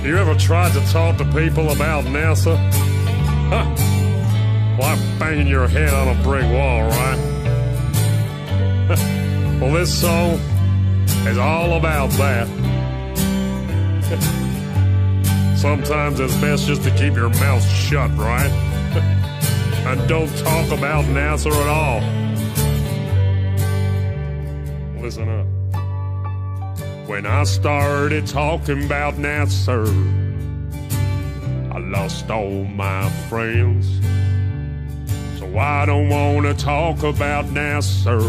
You ever tried to talk to people about NASA? Huh. Like banging your head on a brick wall, right? Well, this song is all about that. Sometimes it's best just to keep your mouth shut, right? And don't talk about NASA at all. Listen up. When I started talking about NASA, I lost all my friends. So I don't want to talk about NASA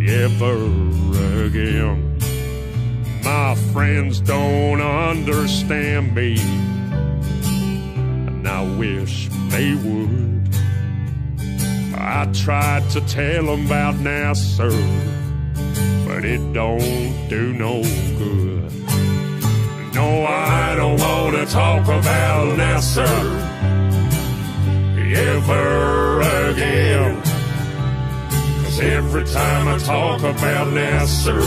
ever again. My friends don't understand me, and I wish they would. I tried to tell them about NASA, but it don't do no good. No, I don't want to talk about NASA ever again. 'Cause every time I talk about NASA,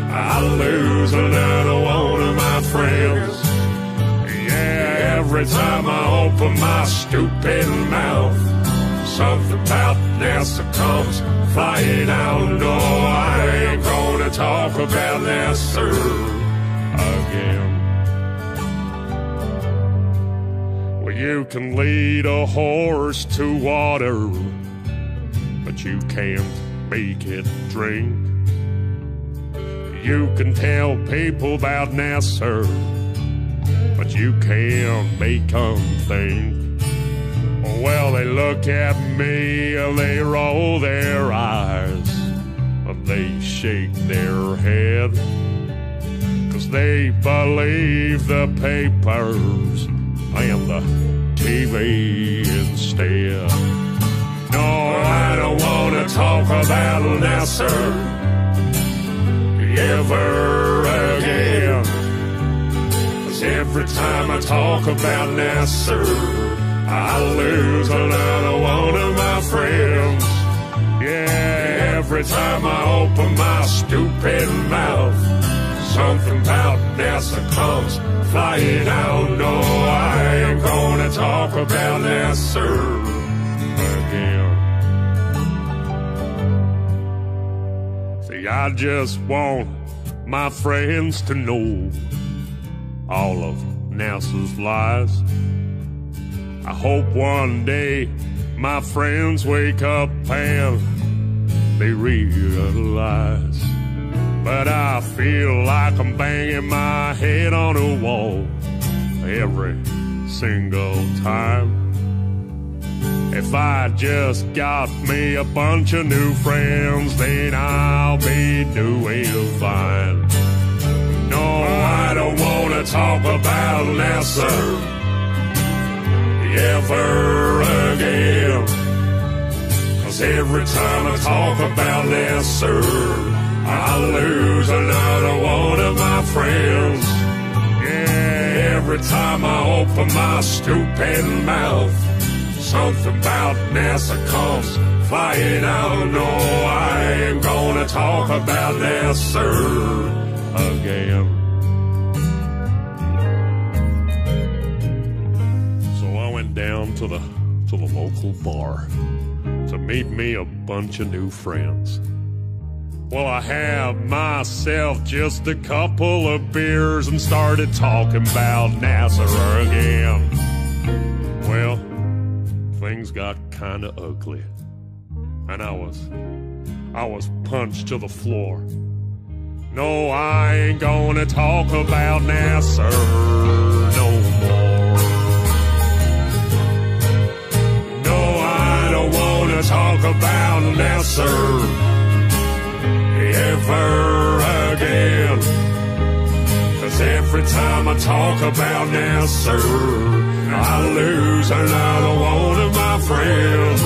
I lose another one of my friends. Yeah, every time I open my stupid mouth, something about NASA comes flying out. No, I ain't gonna talk about NASA again. Well, you can lead a horse to water, but you can't make it drink. You can tell people about NASA, but you can't make them think. Well, they look at me, they roll their eyes, they shake their head, 'cause they believe the papers and the TV instead. No, I don't want to talk about NASA ever again. 'Cause every time I talk about NASA, I lose another one of my friends. Yeah, every time I open my stupid mouth, something about NASA comes flying out. No, I ain't gonna talk about NASA again. See, I just want my friends to know all of NASA's lies. I hope one day my friends wake up and they realize. But I feel like I'm banging my head on a wall every single time. If I just got me a bunch of new friends, then I'll be doing fine. No, I don't want to talk about NASA ever again. 'Cause every time I talk about NASA, I lose another one of my friends. Yeah, every time I open my stupid mouth, something about NASA comes flying out. No, I ain't gonna talk about NASA again. Down to the local bar to meet me a bunch of new friends. Well, I had myself just a couple of beers and started talking about NASA again. Well, things got kinda ugly, and I was punched to the floor. No, I ain't gonna talk about NASA no more. Talk about NASA ever again. 'Cause every time I talk about NASA, I lose another one of my friends.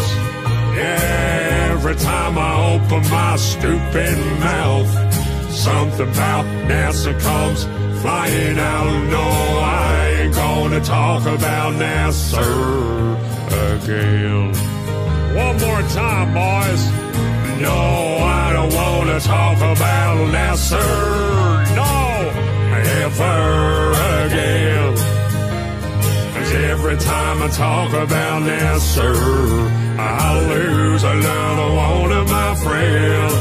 Yeah, every time I open my stupid mouth, something about NASA comes flying out. No, I ain't gonna talk about NASA again. One more time, boys. No, I don't want to talk about NASA. No, ever Every time I talk about NASA, I lose another one of my friends.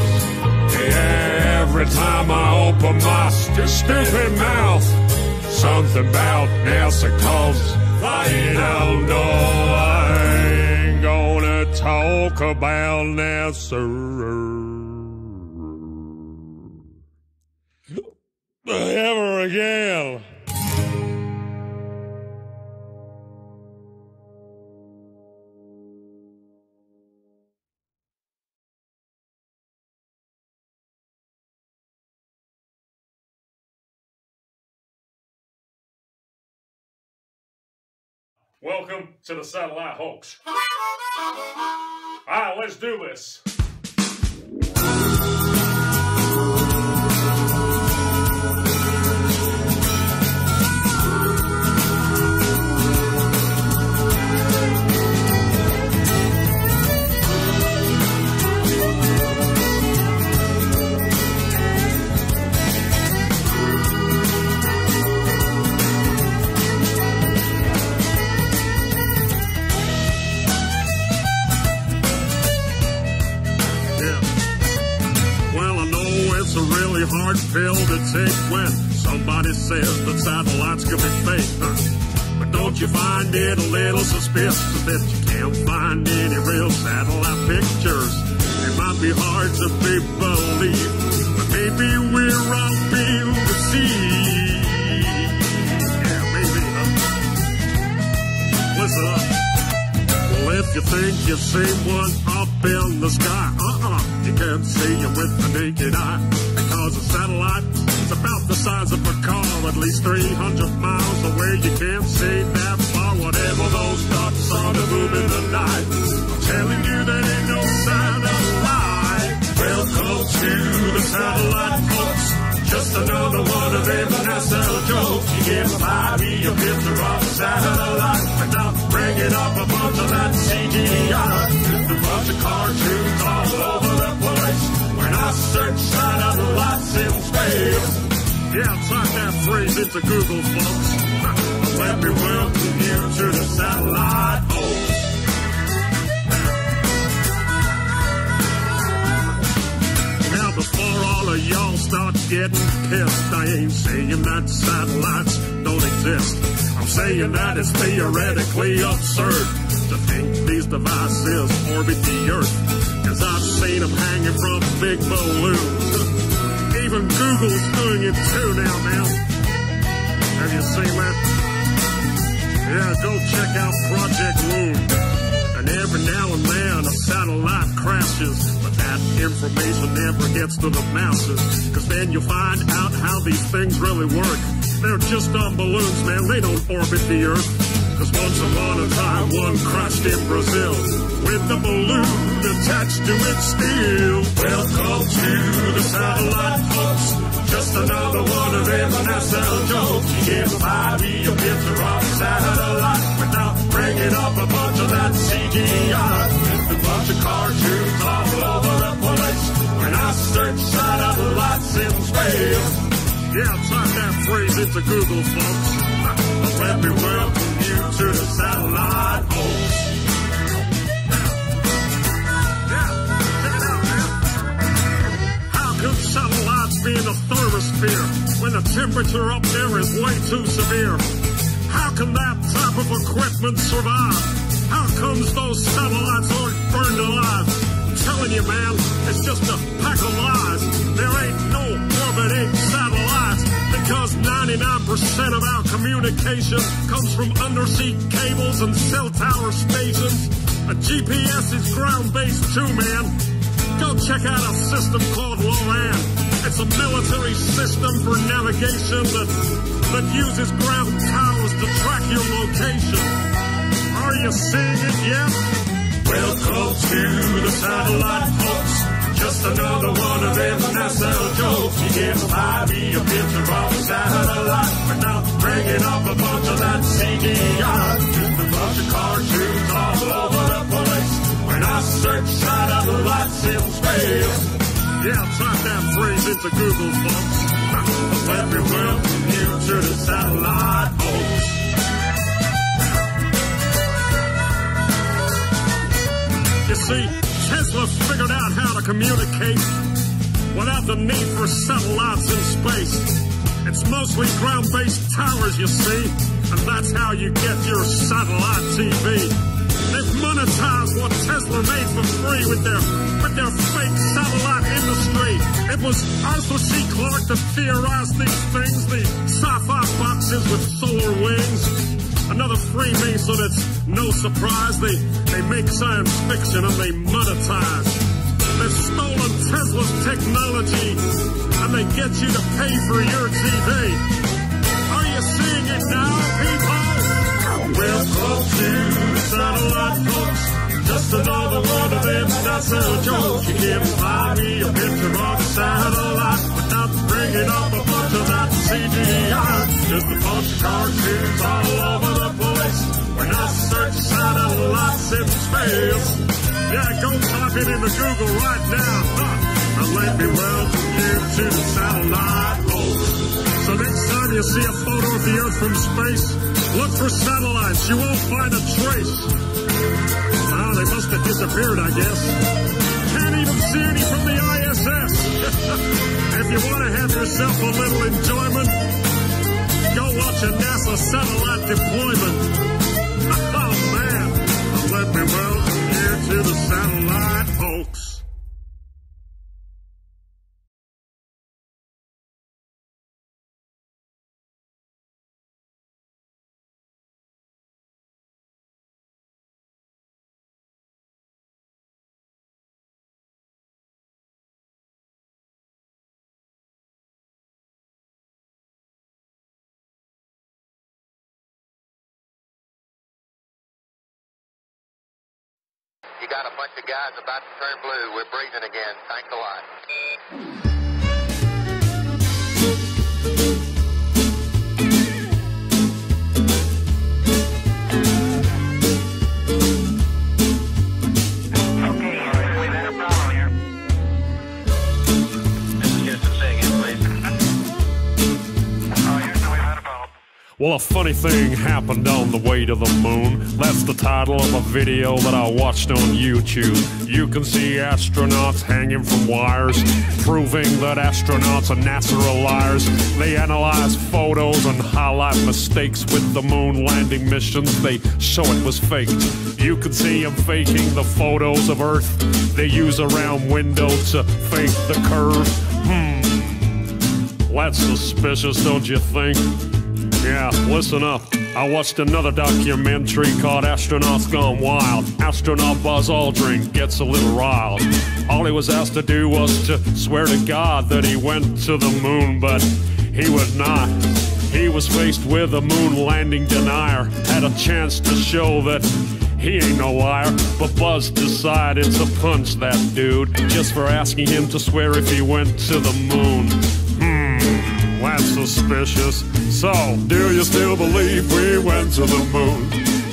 Yeah, every time I open my stupid mouth, something about NASA calls. I don't know, I ain't gonna talk about NASA ever again. Welcome to the satellite hoax. All right, let's do this. Hard pill to take when somebody says that satellites could be fake, But don't you find it a little suspicious that you can't find any real satellite pictures? It might be hard to be believed, but maybe we're all being deceived. Yeah, maybe, Listen up. Well, if you think you've seen one up in the sky, you can't see it with the naked eye. Because a satellite is about the size of a car, at least 300 miles away. You can't see that far, whatever those dots are to move in the night. I'm telling you there ain't no satellite. Welcome to the satellite folks. Just another one of them NASA jokes. You get a 5-year picture of a satellite without bringing up a bunch of that CGI. Just a bunch of cartoons all over the place. When I search satellites in space. Yeah, type that phrase into Google, folks. Let me welcome you to the satellite hoax. Now before all of y'all start getting pissed, I ain't saying that satellites don't exist. I'm saying that it's theoretically absurd to think these devices orbit the Earth. Cause I've seen them hanging from big balloons. Even Google's doing it too now, man. Have you seen that? Yeah, go check out Project Moon. And every now and then a satellite crashes, but that information never gets to the masses. Cause then you'll find out how these things really work. They're just on balloons, man. They don't orbit the Earth. Cause once upon a time, one crashed in Brazil with the balloon attached to its steel. Welcome to the satellite hoax. Just another one of them NASA jokes. You get a 5-year picture of a satellite without bringing up a bunch of that CGI. Just a bunch of cartoons all over the place. When I search satellites in space. Yeah, type that phrase into Google, folks. Let me welcome you to the satellite hoax. Yeah, check it out, man. How could satellites be in the thermosphere when the temperature up there is way too severe? How can that type of equipment survive? How comes those satellites aren't burned alive? I'm telling you, man, it's just a pack of lies. There ain't no orbiting satellites. Because 99% of our communication comes from undersea cables and cell tower stations. A GPS is ground-based too, man. Go check out a system called LORAN. It's a military system for navigation that uses ground towers to track your location. Are you seeing it yet? Welcome to the satellite hoax. Just another one of them NASA jokes. You get a 5-year picture of a satellite without bringing up a bunch of that CGI. Just a bunch of cartoons all over the place. When I search satellites in space. Yeah, type that phrase into Google, folks. Let me welcome you to the satellite hoax. See, Tesla figured out how to communicate without the need for satellites in space. It's mostly ground-based towers, you see, and that's how you get your satellite TV. They've monetized what Tesla made for free with their fake satellite industry. It was Arthur C. Clarke that theorized these things, the sci-fi boxes with solar wings. Another Freemason, it's no surprise. They make science fiction and they monetize. They've stolen Tesla's technology and they get you to pay for your TV. Are you seeing it now, people? We're close to satellite folks. Just another one of them NASA jokes. You can't buy me a picture of a satellite without bringing up a bunch of that CGI. Just a bunch of cartoons all over the place when I search satellites in space. Yeah, go type it into Google right now. And let me welcome you to the satellite folks. So next time you see a photo of the Earth from space, look for satellites. You won't find a trace. Well, they must have disappeared, I guess. Can't even see any from the ISS. If you want to have yourself a little enjoyment, go watch a NASA satellite deployment. Oh, man. Let me welcome you to the satellite folks. You got a bunch of guys about to turn blue. We're breathing again. Thanks a lot. Okay, we've had a problem here. This is Houston. Say again, please. Oh, Houston, we've had a problem. Well, a funny thing happened on the way to the moon. That's the title of a video that I watched on YouTube. You can see astronauts hanging from wires, proving that astronauts and NASA are liars. They analyze photos and highlight mistakes with the moon landing missions. They show it was faked. You can see them faking the photos of Earth. They use a round window to fake the curve. That's suspicious, don't you think? Yeah, listen up. I watched another documentary called Astronauts Gone Wild. Astronaut Buzz Aldrin gets a little riled. All he was asked to do was to swear to God that he went to the moon, but he would not. He was faced with a moon landing denier. Had a chance to show that he ain't no liar, but Buzz decided to punch that dude just for asking him to swear if he went to the moon. That's suspicious. So, do you still believe we went to the moon?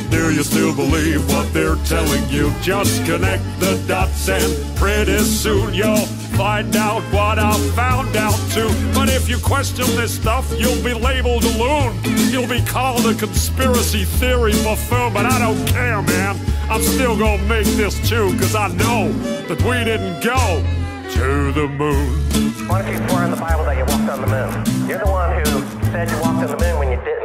Do you still believe what they're telling you? Just connect the dots and pretty soon you'll find out what I found out too. But if you question this stuff, you'll be labeled a loon. You'll be called a conspiracy theory buffoon, but I don't care, man. I'm still gonna make this too, cause I know that we didn't go to the moon. Why don't you swear in the Bible that you walked on the moon? You're the one who said you walked on the moon when you didn't.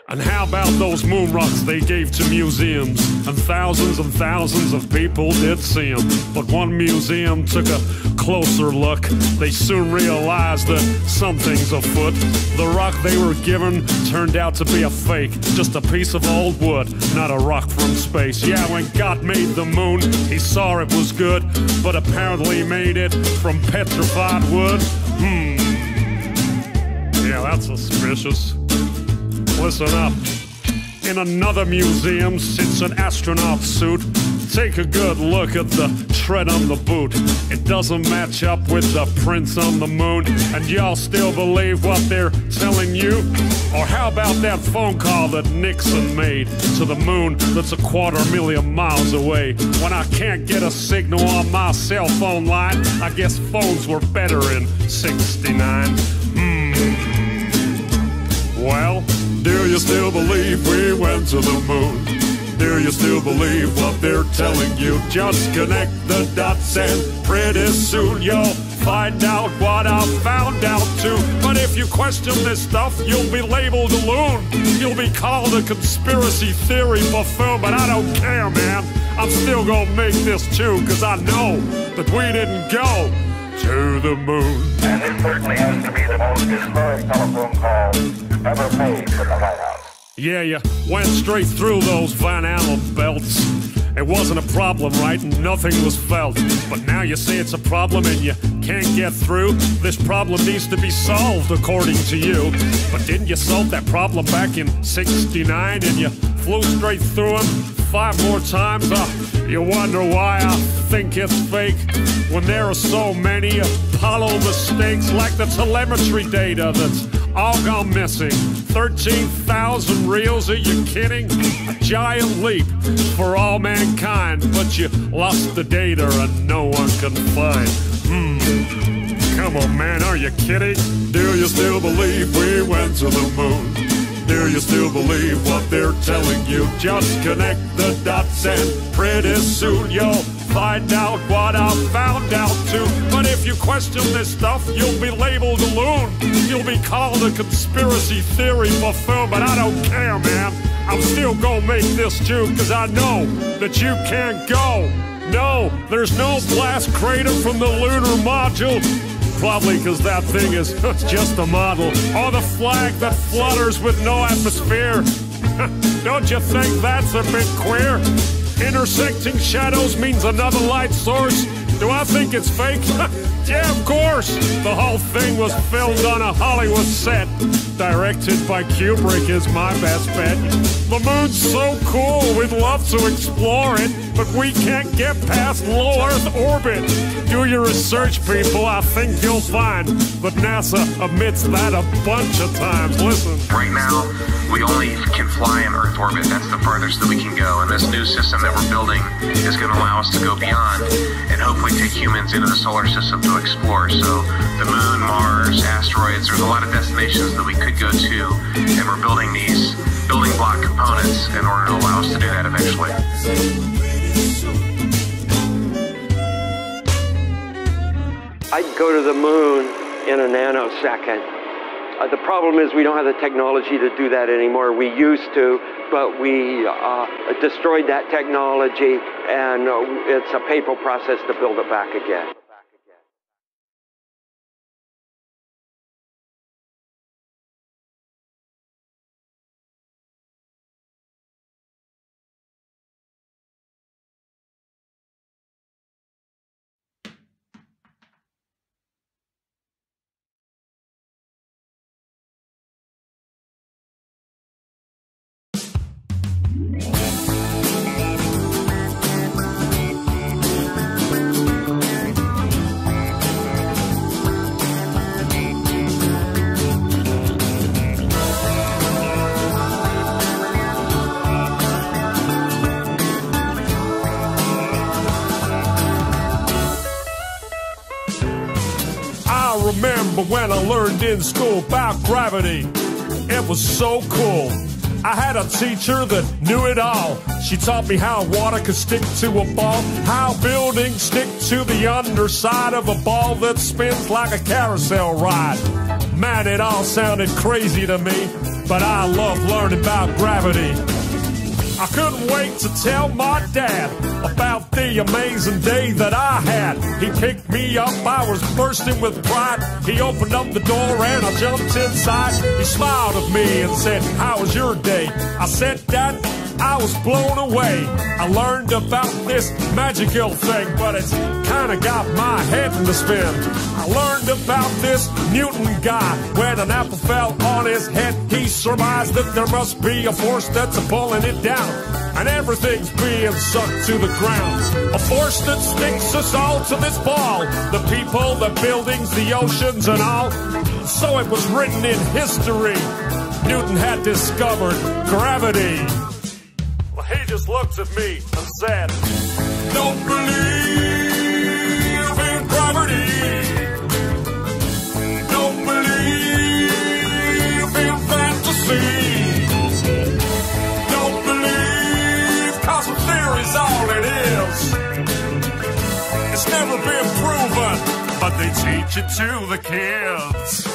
And how about those moon rocks they gave to museums? And thousands of people did see them. But one museum took a closer look. They soon realized that something's afoot. The rock they were given turned out to be a fake. Just a piece of old wood, not a rock from space. Yeah, when God made the moon, he saw it was good, but apparently made it from petrified wood. Yeah, that's suspicious. Listen up. In another museum sits an astronaut suit. Take a good look at the tread on the boot. It doesn't match up with the prints on the moon. And y'all still believe what they're telling you? Or how about that phone call that Nixon made to the moon that's 250,000 miles away? When I can't get a signal on my cell phone line, I guess phones were better in '69. Well, do you still believe we went to the moon? Do Do you still believe what they're telling you? Just connect the dots and pretty soon you'll find out what I found out too. But if you question this stuff, you'll be labeled a loon. You'll be called a conspiracy theory buffoon. But I don't care, man. I'm still gonna make this too, cause I know that we didn't go to the moon. And this certainly has to be the most historic telephone call ever made from the White House. Yeah, you went straight through those Van Allen belts. It wasn't a problem, right? Nothing was felt. But now you say it's a problem and you can't get through. This problem needs to be solved, according to you. But didn't you solve that problem back in '69 and you flew straight through them 5 more times? You wonder why I think it's fake when there are so many Apollo mistakes, like the telemetry data that's all gone missing. 13,000 reels, are you kidding? A giant leap for all mankind, but you lost the data and no one can find. Come on, man, are you kidding? Do you still believe we went to the moon? Do you still believe what they're telling you? Just connect the dots and pretty soon you'll find out what I found out too. But if you question this stuff, you'll be labeled a loon. You'll be called a conspiracy theory buffoon. But I don't care, man. I'm still gonna make this too, cause I know that you can't go. No, there's no blast crater from the lunar module. Probably because that thing is just a model. Or the flag that flutters with no atmosphere. Don't you think that's a bit queer? Intersecting shadows means another light source. Do I think it's fake? Yeah, of course. The whole thing was filmed on a Hollywood set. Directed by Kubrick is my best bet. The moon's so cool, we'd love to explore it, but we can't get past low Earth orbit. Do your research, people. I think you'll find that NASA admits that a bunch of times. Listen. Right now, we only can fly in Earth orbit. That's the farthest that we can go. And this new system that we're building is going to allow us to go beyond and hopefully take humans into the solar system to explore. So the moon, Mars, asteroids, there's a lot of destinations that we could go to, and we're building these building block components in order to allow us to do that eventually. I'd go to the moon in a nanosecond. The problem is we don't have the technology to do that anymore. We used to, but we destroyed that technology, and it's a painful process to build it back again. Remember when I learned in school about gravity? It was so cool. I had a teacher that knew it all. She taught me how water could stick to a ball, how buildings stick to the underside of a ball that spins like a carousel ride. Man, it all sounded crazy to me, but I love learning about gravity. I couldn't wait to tell my dad about the amazing day that I had. He picked me up, I was bursting with pride. He opened up the door and I jumped inside. He smiled at me and said, "How was your day?" I said, "Dad, I was blown away. I learned about this magical thing, but it's kinda got my head in the spin. I learned about this Newton guy. When an apple fell on his head, he surmised that there must be a force that's pulling it down, and everything's being sucked to the ground. A force that sticks us all to this ball, the people, the buildings, the oceans and all. So it was written in history. Newton had discovered gravity." Well, he just looked at me and said, "Don't believe in gravity. Don't believe in fantasy. Don't believe they teach it to the kids.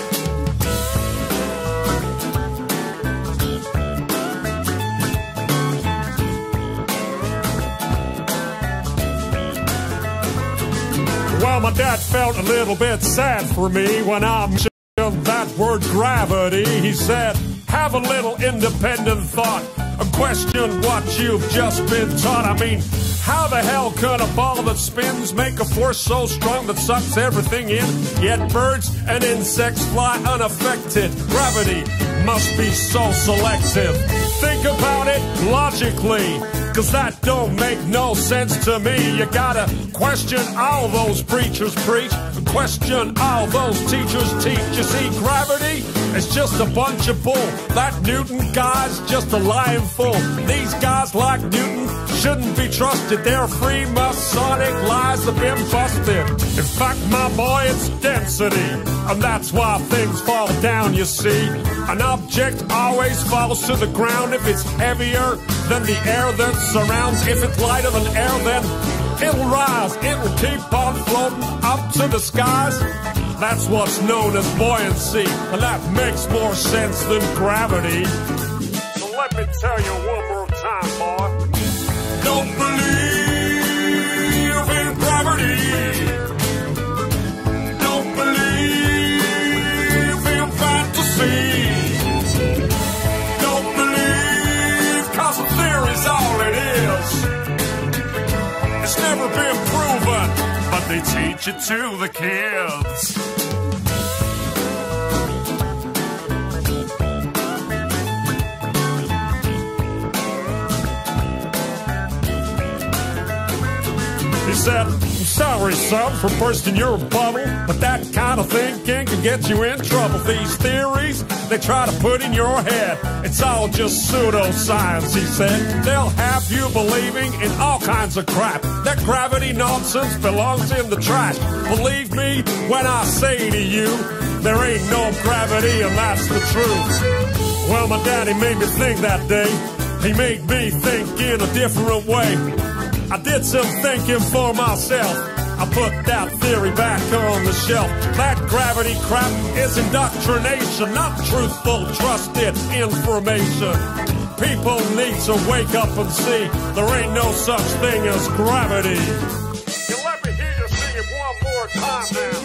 Well, my dad felt a little bit sad for me when I mentioned that word gravity. He said, have a little independent thought and question what you've just been taught. I mean, how the hell can a ball that spins make a force so strong that sucks everything in? Yet birds and insects fly unaffected. Gravity must be so selective. Think about it logically, 'cause that don't make no sense to me. You gotta question all those preachers preach, question all those teachers teach. You see, gravity is just a bunch of bull. That Newton guy's just a lying fool. These guys like Newton shouldn't be trusted. Their free Masonic lies have been busted. In fact, my boy, it's density, and that's why things fall down, you see. An object always falls to the ground if it's heavier than the air that surrounds. If it's lighter than air, then it'll rise. It'll keep on floating up to the skies. That's what's known as buoyancy, and that makes more sense than gravity. So let me tell you one more time, boy. Don't believe in gravity. Don't believe in fantasy. Don't believe 'cause a theory's all it is. It's never been proven, but they teach it to the kids. He said, I'm sorry, son, for bursting your bubble, but that kind of thinking can get you in trouble. These theories they try to put in your head, it's all just pseudoscience, he said. They'll have you believing in all kinds of crap. That gravity nonsense belongs in the trash. Believe me when I say to you, there ain't no gravity, and that's the truth. Well, my daddy made me think that day. He made me think in a different way. I did some thinking for myself. I put that theory back on the shelf. That gravity crap is indoctrination, not truthful, trusted information. People need to wake up and see there ain't no such thing as gravity. You let me hear you sing it one more time now.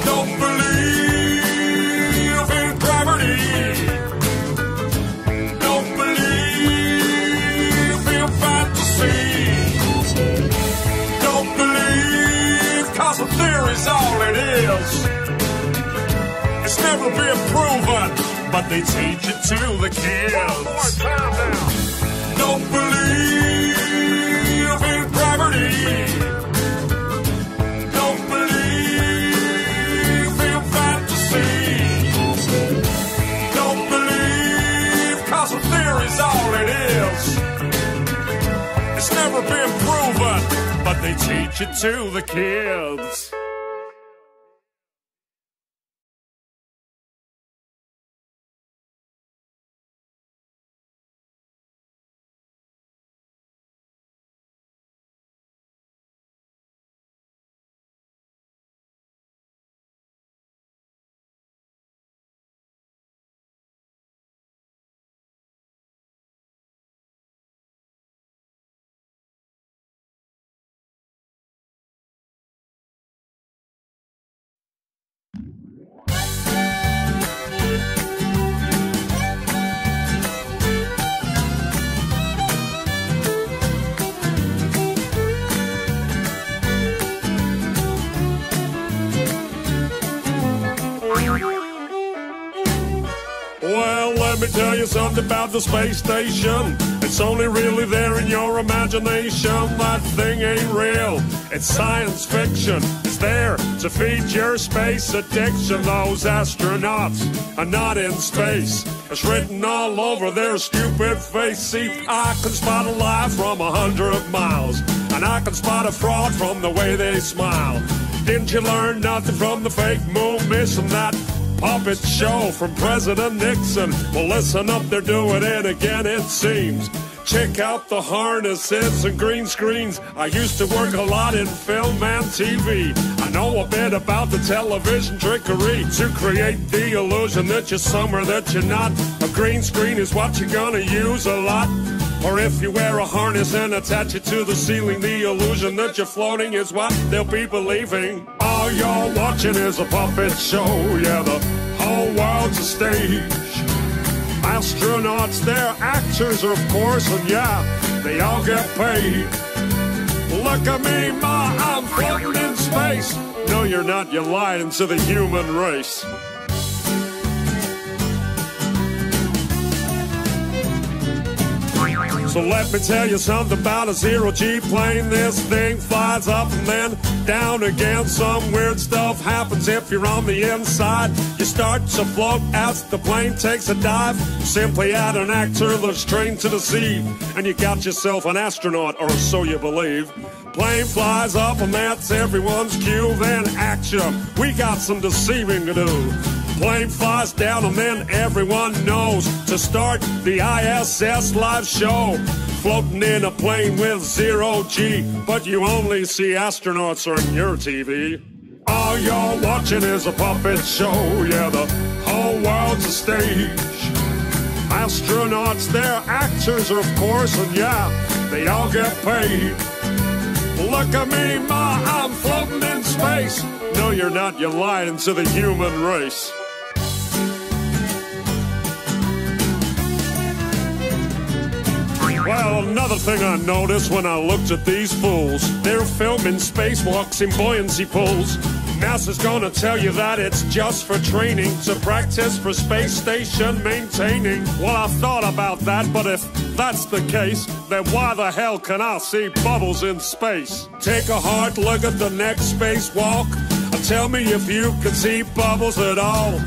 Don't believe in gravity. Don't believe in fantasy. Cause a theory's all it is. It's never been proven, but they teach it to the kids. One more time now. Don't believe in gravity. Don't believe in fantasy. Don't believe cause a theory's all it is. It's never been proven, but they teach it to the kids. Well, let me tell you something about the space station. It's only really there in your imagination. That thing ain't real, it's science fiction. It's there to feed your space addiction. Those astronauts are not in space. It's written all over their stupid face. See, I can spot a lie from 100 miles, and I can spot a fraud from the way they smile. Didn't you learn nothing from the fake moon mission? That puppet show from President Nixon. Well, listen up, they're doing it again, it seems. Check out the harnesses and green screens. I used to work a lot in film and TV. I I know a bit about the television trickery to create the illusion that you're somewhere that you're not. A green screen is what you're gonna use a lot. Or if you wear a harness and attach it to the ceiling, the illusion that you're floating is what they'll be believing. All you're watching is a puppet show, yeah, the whole world's a stage. Astronauts, they're actors, of course, and yeah, they all get paid. Look at me, ma, I'm floating in space. No, you're not, you're lying to the human race. So let me tell you something about a zero-G plane. This thing flies up and then down again. Some weird stuff happens if you're on the inside. You start to float as the plane takes a dive. Simply add an actor that's trained to deceive, and you got yourself an astronaut, or so you believe. Plane flies up and that's everyone's cue. Then action, we got some deceiving to do. Plane flies down and then everyone knows to start the ISS live show. Floating in a plane with zero-G, but you only see astronauts on your TV. All you're watching is a puppet show, yeah, the whole world's a stage. Astronauts, they're actors, of course, and yeah, they all get paid. Look at me, ma, I'm floating in space. No, you're not, you're lying to the human race. Well, another thing I noticed when I looked at these fools, they're filming spacewalks in buoyancy pools. NASA's gonna tell you that it's just for training, to practice for space station maintaining. Well, I thought about that, but if that's the case, then why the hell can I see bubbles in space? Take a hard look at the next spacewalk, and tell me if you can see bubbles at all.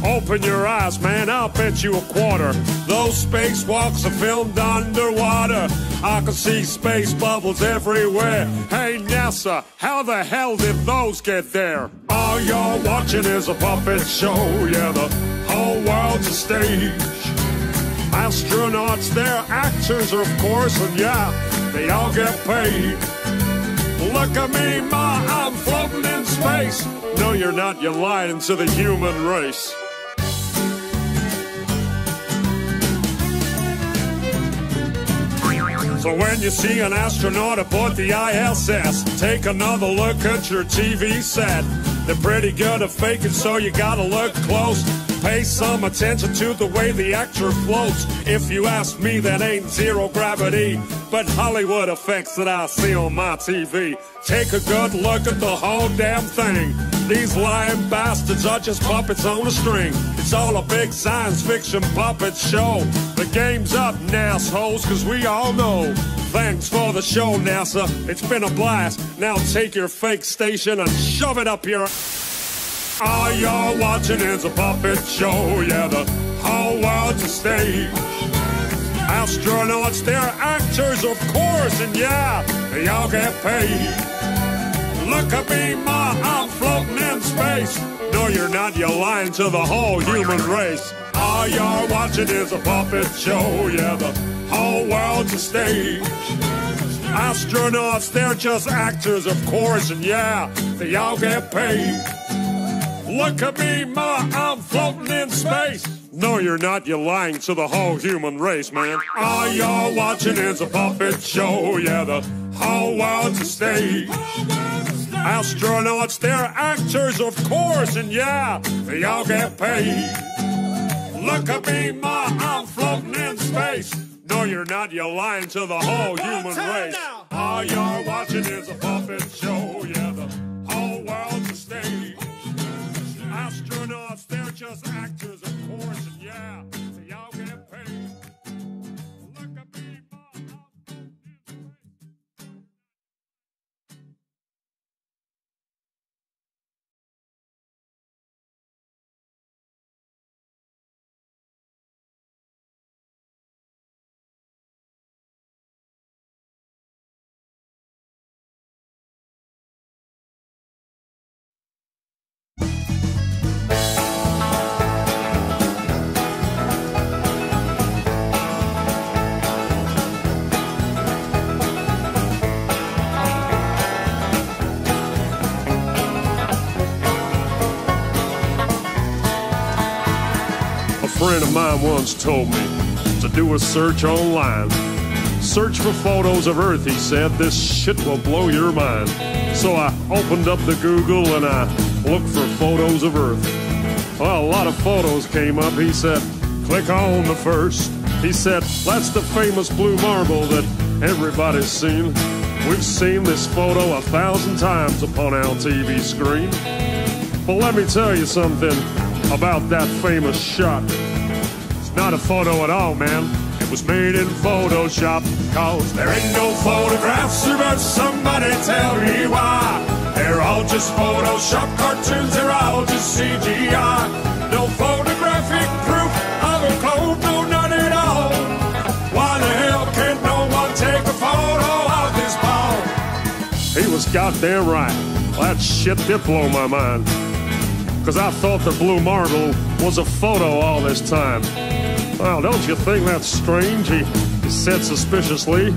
Open your eyes, man, I'll bet you a quarter those spacewalks are filmed underwater. I can see space bubbles everywhere. Hey, NASA, how the hell did those get there? All you're watching is a puppet show, yeah, the whole world's a stage. Astronauts, they're actors, of course, and yeah, they all get paid. Look at me, ma, I'm floating in space. No, you're not, you're lying to the human race. So when you see an astronaut aboard the ISS, take another look at your TV set. They're pretty good at faking, so you gotta look close. Pay some attention to the way the actor floats. If you ask me, that ain't zero gravity, but Hollywood effects that I see on my TV. Take a good look at the whole damn thing. These lying bastards are just puppets on a string. It's all a big science fiction puppet show. The game's up, NASHoles, cause we all know. Thanks for the show, NASA. It's been a blast. Now take your fake station and shove it up your... All you're watching is a puppet show, yeah, the whole world's a stage. Astronauts, they're actors, of course, and yeah, they all get paid. Look at me, ma, I'm floating in space. No, you're not, you're lying to the whole human race. All you're watching is a puppet show, yeah, the whole world's a stage. Astronauts, they're just actors, of course, and yeah, they all get paid. Look at me, ma, I'm floating in space. No, you're not, you're lying to the whole human race, man. All you're watching is a puppet show, yeah, the whole world's a stage. Astronauts, they're actors, of course, and yeah, they all get paid. Look at me, ma, I'm floating in space. No, you're not, you're lying to the whole human race. All you're watching is a puppet show, yeah, the whole world's a stage. Astronauts, they're just actors, of course, and yeah, they all get paid. Look at me, ma, I'm floating in space. friend of mine once told me to do a search online. Search for photos of Earth, he said. This shit will blow your mind. So I opened up the Google and I looked for photos of Earth. Well, a lot of photos came up. He said, click on the first. He said, that's the famous blue marble that everybody's seen. We've seen this photo 1,000 times upon our TV screen. But let me tell you something about that famous shot. It's not a photo at all, man. It was made in Photoshop. Cause there ain't no photographs, but somebody tell me why. They're all just Photoshop cartoons, they're all just CGI. No photographic proof of a globe, no none at all. Why the hell can't no one take a photo of this ball? He was goddamn right. Well, that shit did blow my mind. Cause I thought the blue marble was a photo all this time. Well, don't you think that's strange? He said suspiciously.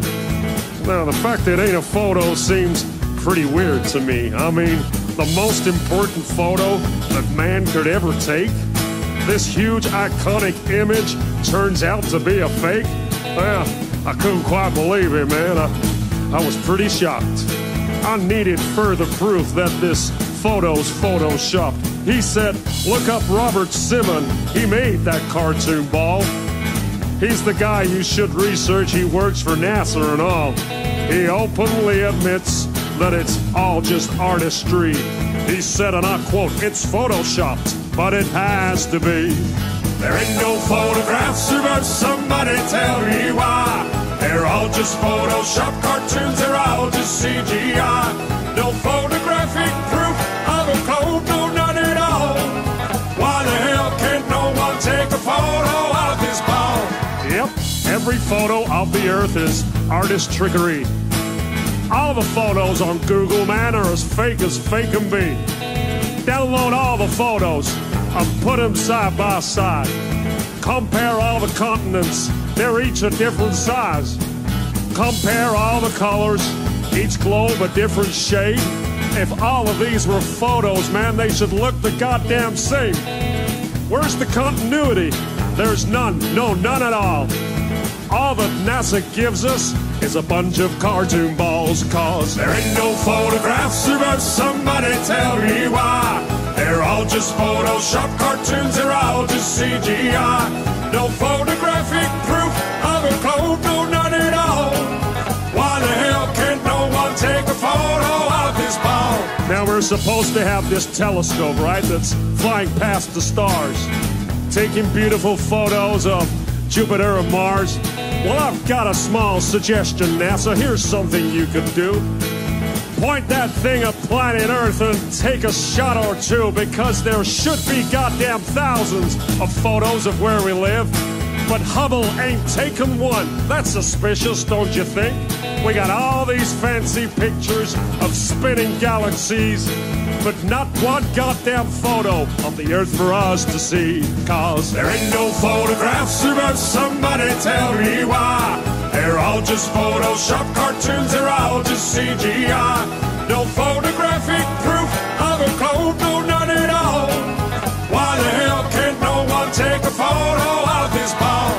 Now, the fact that it ain't a photo seems pretty weird to me. I mean, the most important photo that man could ever take? This huge iconic image turns out to be a fake? Well, I couldn't quite believe it, man. I was pretty shocked. I needed further proof that this photo's photoshopped. He said, look up Robert Simon. He made that cartoon ball. He's the guy you should research. He works for NASA and all. He openly admits that it's all just artistry. He said, and I quote, it's photoshopped, but it has to be. There ain't no photographs, but somebody tell me why. They're all just Photoshop cartoons, they're all just CGI. No photographic proof of a globe, no none at all. Why the hell can't no one take a photo of this ball? Yep, every photo of the Earth is artist trickery. All the photos on Google, man, are as fake can be. Download all the photos and put them side by side. Compare all the continents, they're each a different size. Compare all the colors, each globe a different shade. If all of these were photos, man, they should look the goddamn same. Where's the continuity? There's none, no, none at all. All that NASA gives us is a bunch of cartoon balls. Cause there ain't no photographs, but somebody tell me why. They're all just Photoshop cartoons, they're all just CGI. No photographic proof of a globe, no none at all. Why the hell can't no one take a photo of this ball? Now we're supposed to have this telescope, right, that's flying past the stars, taking beautiful photos of Jupiter and Mars. Well, I've got a small suggestion, NASA. Here's something you could do. Point that thing at planet Earth and take a shot or two, because there should be goddamn thousands of photos of where we live. But Hubble ain't taken one. That's suspicious, don't you think? We got all these fancy pictures of spinning galaxies, but not one goddamn photo of the Earth for us to see. Cause there ain't no photographs, but somebody tell me why. They're all just Photoshop cartoons, they're all just CGI. No photographic proof of a globe, no none at all. Why the hell can't no one take a photo of this ball?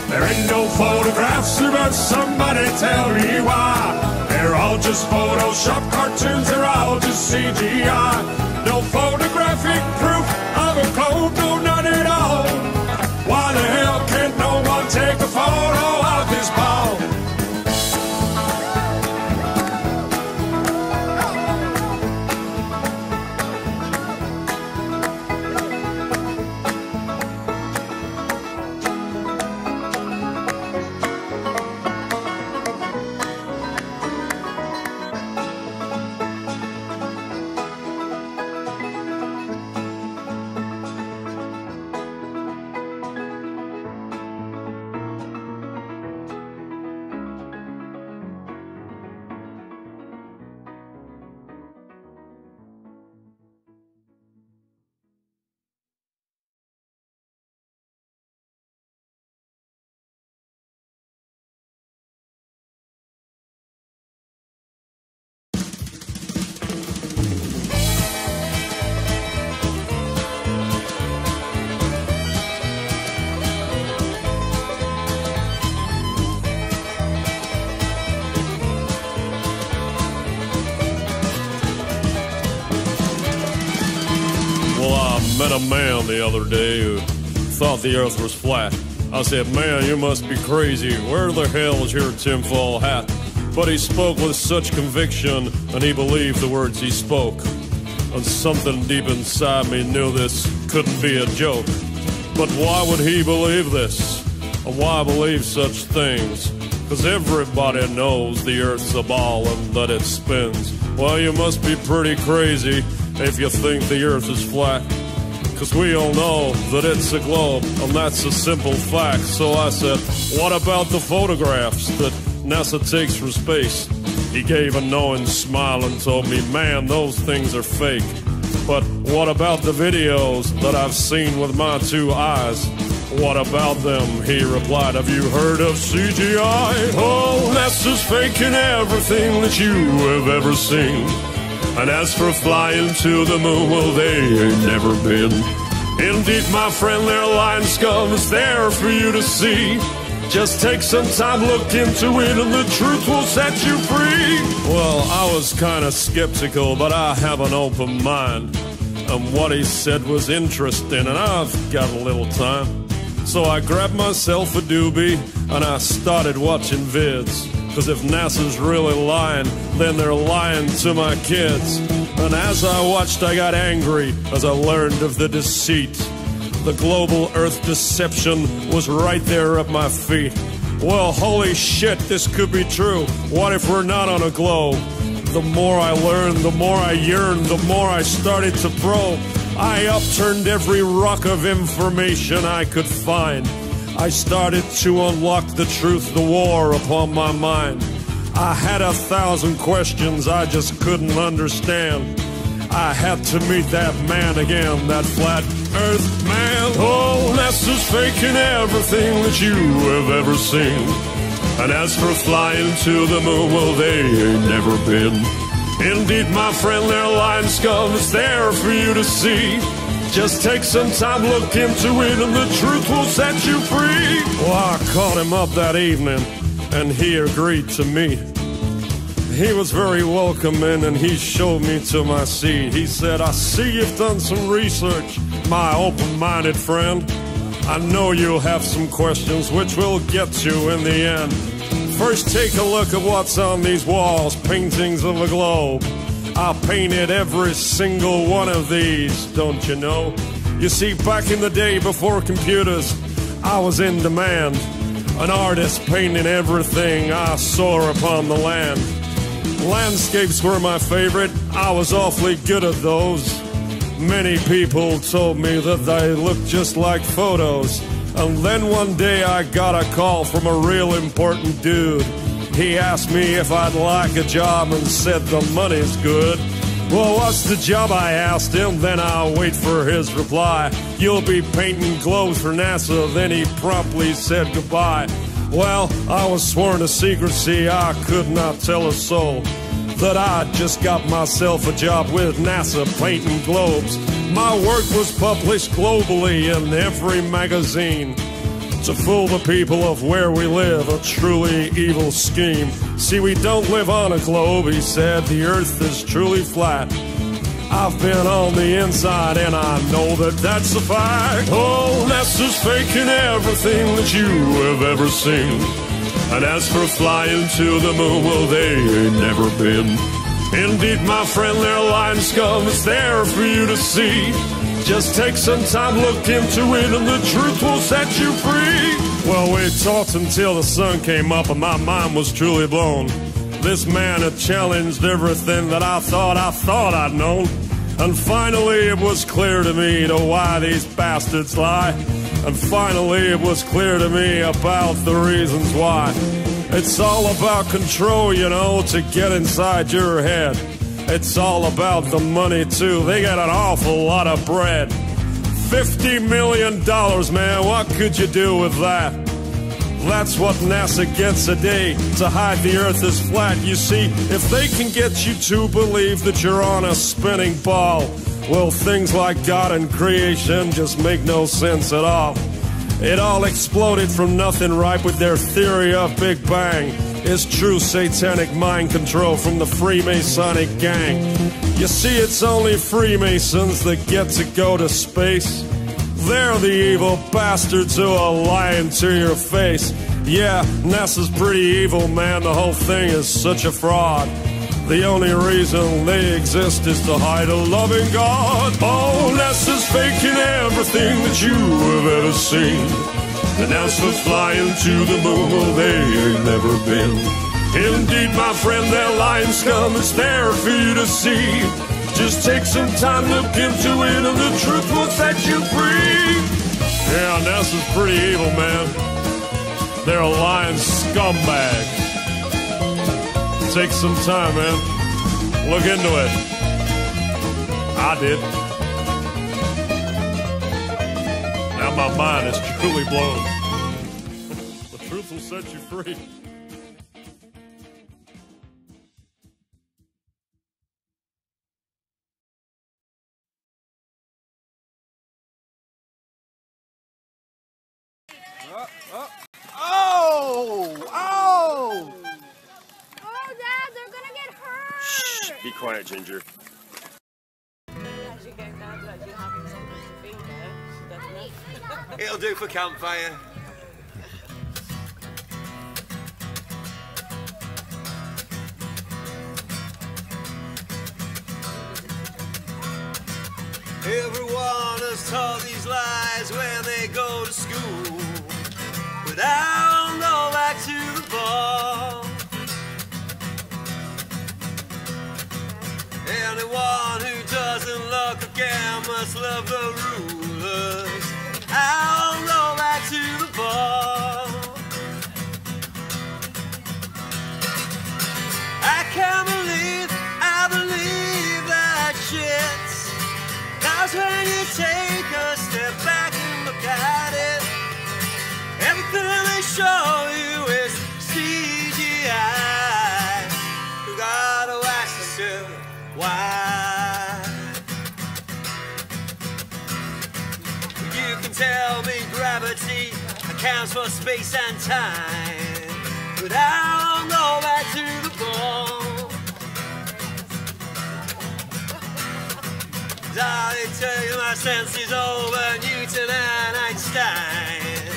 There ain't no photographs, but somebody tell me why. They're all just Photoshop cartoons, they're all just CGI. No photographic proof of a globe, no none at all. Why the hell can't no one take a photo of this ball? met a man the other day who thought the earth was flat. I said, man, you must be crazy. Where the hell is your tinfoil hat? But he spoke with such conviction, and he believed the words he spoke. And something deep inside me knew this couldn't be a joke. But why would he believe this? And why believe such things? 'Cause everybody knows the earth's a ball and that it spins. Well, you must be pretty crazy if you think the earth is flat. 'Cause we all know that it's a globe, and that's a simple fact. So I said, what about the photographs that NASA takes from space? He gave a knowing smile and told me, man, those things are fake. But what about the videos that I've seen with my two eyes? What about them? He replied, have you heard of CGI? Oh, NASA's faking everything that you have ever seen. And as for flying to the moon, well, they ain't never been. Indeed, my friend, their lying scum is there for you to see. Just take some time, look into it, and the truth will set you free. Well, I was kind of skeptical, but I have an open mind. And what he said was interesting, and I've got a little time. So I grabbed myself a doobie, and I started watching vids. 'Cause if NASA's really lying, then they're lying to my kids. And as I watched, I got angry as I learned of the deceit. The global Earth deception was right there at my feet. Well, holy shit, this could be true. What if we're not on a globe? The more I learned, the more I yearned, the more I started to probe. I upturned every rock of information I could find. I started to unlock the truth, the war upon my mind. I had 1,000 questions I just couldn't understand. I had to meet that man again, that flat earth man. Oh, NASA's faking everything that you have ever seen. And as for flying to the moon, well, they ain't never been. Indeed, my friend, their lying scum is there for you to see. Just take some time, look into it, and the truth will set you free. Well, I called him up that evening, and he agreed to meet. He was very welcoming, and he showed me to my seat. He said, I see you've done some research, my open-minded friend. I know you'll have some questions, which we'll get to in the end. First, take a look at what's on these walls, paintings of a globe. I painted every single one of these, don't you know? You see, back in the day before computers, I was in demand. An artist painting everything I saw upon the land. Landscapes were my favorite, I was awfully good at those. Many people told me that they looked just like photos. And then one day I got a call from a real important dude. He asked me if I'd like a job and said the money's good. Well, what's the job, I asked him, then I'll wait for his reply. You'll be painting globes for NASA, then he promptly said goodbye. Well, I was sworn to secrecy, I could not tell a soul that I just got myself a job with NASA painting globes. My work was published globally in every magazine to fool the people of where we live, a truly evil scheme. See, we don't live on a globe, he said, the earth is truly flat. I've been on the inside and I know that that's a fact. Oh, NASA's faking everything that you have ever seen. And as for flying to the moon, well, they ain't never been. Indeed, my friend, their lying scum is there for you to see. Just take some time, look into it, and the truth will set you free. Well, we talked until the sun came up and my mind was truly blown. This man had challenged everything that I thought I'd known. And finally it was clear to me to why these bastards lie. And finally it was clear to me about the reasons why. It's all about control, you know, to get inside your head. It's all about the money too, they got an awful lot of bread. $50 million, man, what could you do with that? That's what NASA gets a day, to hide the earth is flat. You see, if they can get you to believe that you're on a spinning ball, well, things like God and creation just make no sense at all. It all exploded from nothing, right, with their theory of Big Bang. It's true satanic mind control from the Freemasonic gang. You see, it's only Freemasons that get to go to space. They're the evil bastards who are lying to your face. Yeah, NASA's pretty evil, man. The whole thing is such a fraud. The only reason they exist is to hide a loving God. Oh, NASA's faking everything that you have ever seen. The NASA's flying to the moon, well, they ain't never been. Indeed, my friend, their lying scum is there for you to see. Just take some time, look into it, and the truth will set you free. Yeah, NASA's pretty evil, man. They're a lying scumbag. Take some time, man. Look into it. I did. Now my mind is truly blown. The truth will set you free. Oh, Dad, they're gonna get hurt! Shh, be quiet, Ginger. it'll do for campfire. Everyone has told these lies when they go to school, but I'll go back to the ball. Anyone who doesn't look again must love the rulers. I'll go back to the ball. I can't believe I believe that shit. 'Cause when you take a step back and look at it, everything they show you is CGI. You gotta ask yourself why. You can tell me gravity accounts for space and time, but I'll go back to the ball. I tell you my senses over Newton and Einstein.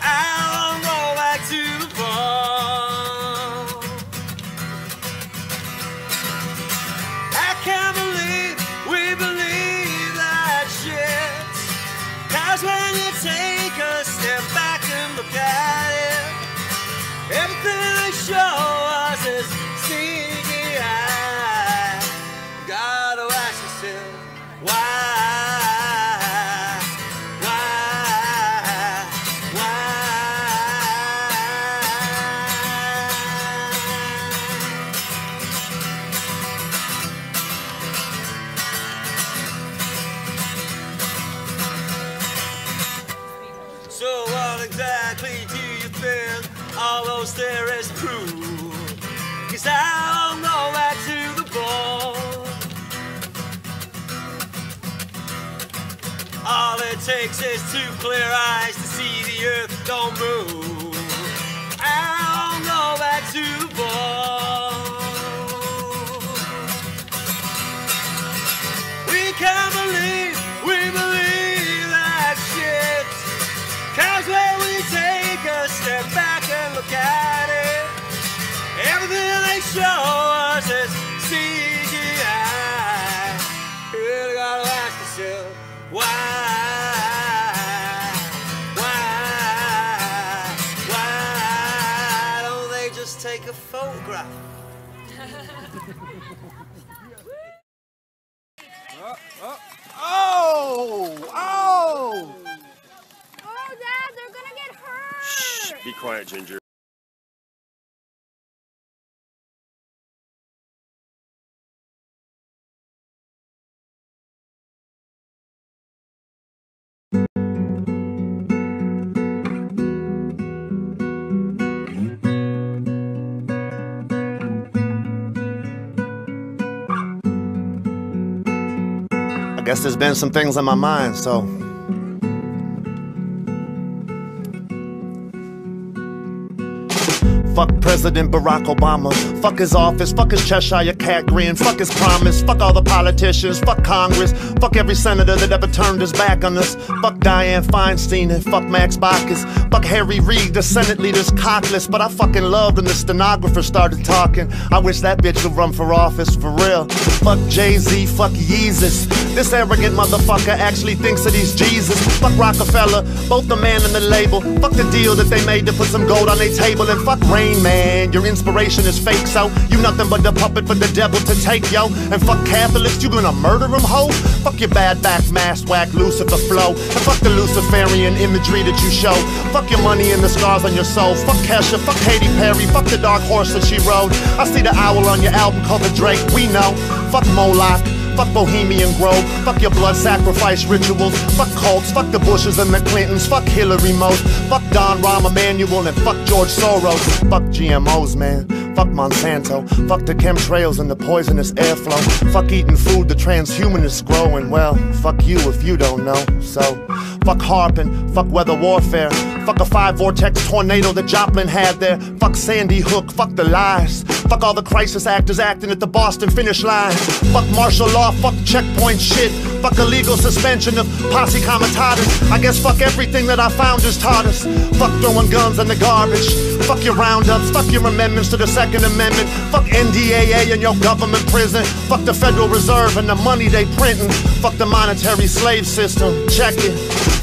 I'll go back to the ball. I can't believe we believe that shit. 'Cause when you take a step back and look at it, everything they show us is CGI. Gotta ask yourself why? So what exactly do you think all those theories prove? 'Cause I'll go back to the ball. All it takes is two clear eyes to see the earth don't move. I'll go back to the ball. We can't believe we believe that shit. 'Cause when we take a step back and look at it, everything they show us is CGI. You gotta ask yourself why? Why don't they just take a photograph? Oh, Dad, they're gonna get hurt! Shh, be quiet, Ginger. I guess there's been some things on my mind, so. Fuck President Barack Obama. Fuck his office, fuck his Cheshire cat grin. Fuck his promise, fuck all the politicians. Fuck Congress, fuck every senator that ever turned his back on us. Fuck Dianne Feinstein and fuck Max Baucus. Fuck Harry Reid, the Senate leader's cockless. But I fucking loved when the stenographer started talking. I wish that bitch would run for office, for real. Fuck Jay-Z, fuck Yeezus. This arrogant motherfucker actually thinks that he's Jesus. Fuck Rockefeller, both the man and the label. Fuck the deal that they made to put some gold on their table. And fuck Rain Man, your inspiration is fake, so you nothing but the puppet for the devil to take, yo. And fuck Catholics, you gonna murder them, ho? Fuck your bad back, mass whack, Lucifer flow. And fuck the Luciferian imagery that you show. Fuck your money and the scars on your soul. Fuck Kesha, fuck Katy Perry, fuck the dark horse that she rode. I see the owl on your album cover, Drake, we know. Fuck Moloch, fuck Bohemian Grove, fuck your blood sacrifice rituals, fuck cults, fuck the Bushes and the Clintons, fuck Hillary most, fuck Don Rahm Emanuel and fuck George Soros, fuck GMOs, man, fuck Monsanto, fuck the chemtrails and the poisonous airflow, fuck eating food the transhumanists grow, and well, fuck you if you don't know, so fuck harping, fuck weather warfare, fuck a 5-vortex tornado that Joplin had there, fuck Sandy Hook, fuck the lies, fuck all the crisis actors acting at the Boston finish line, fuck martial law, fuck checkpoint shit, fuck illegal suspension of posse comitatus. I guess fuck everything that our founders taught us. Fuck throwing guns in the garbage. Fuck your roundups, fuck your amendments to the Second Amendment. Fuck NDAA and your government prison. Fuck the Federal Reserve and the money they printing. Fuck the monetary slave system, check it.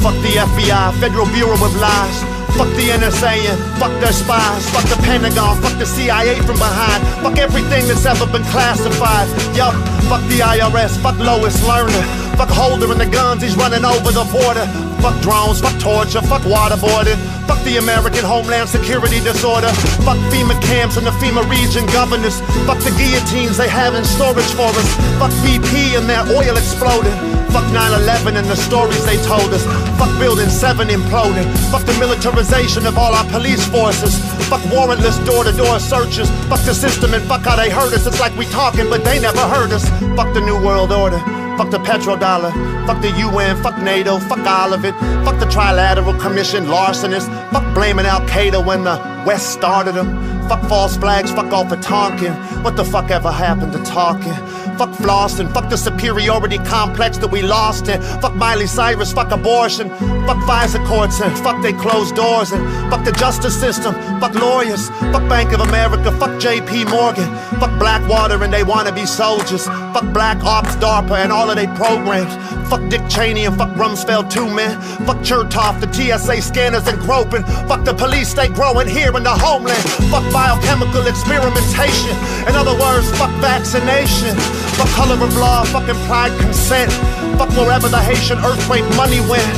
Fuck the FBI, Federal Bureau of Lies. Fuck the NSA and fuck their spies. Fuck the Pentagon, fuck the CIA from behind. Fuck everything that's ever been classified. Yup, fuck the IRS, fuck Lois Lerner. Fuck Holder and the guns he's running over the border. Fuck drones, fuck torture, fuck waterboarding. Fuck the American Homeland Security disorder. Fuck FEMA camps and the FEMA region governors. Fuck the guillotines they have in storage for us. Fuck BP and their oil exploding. Fuck 9/11 and the stories they told us. Fuck Building 7 imploding. Fuck the militarization of all our police forces. Fuck warrantless door-to-door searches. Fuck the system and fuck how they hurt us. It's like we talking but they never heard us. Fuck the New World Order. Fuck the petrodollar, fuck the UN, fuck NATO, fuck all of it. Fuck the Trilateral Commission larcenists. Fuck blaming Al-Qaeda when the West started them. Fuck false flags, fuck all for talking. What the fuck ever happened to talking? Fuck flossing, fuck the superiority complex that we lost in. Fuck Miley Cyrus, fuck abortion. Fuck FISA courts and fuck they closed doors. And fuck the justice system, fuck lawyers. Fuck Bank of America, fuck JP Morgan. Fuck Blackwater and they wannabe soldiers. Fuck Black Ops, DARPA and all of they programs. Fuck Dick Cheney and fuck Rumsfeld too, man. Fuck Chertoff, the TSA scanners and groping. Fuck the police state growing here in the homeland. Fuck biochemical experimentation. In other words, fuck vaccination. Fuck color of law, fuck implied consent. Fuck wherever the Haitian earthquake money went.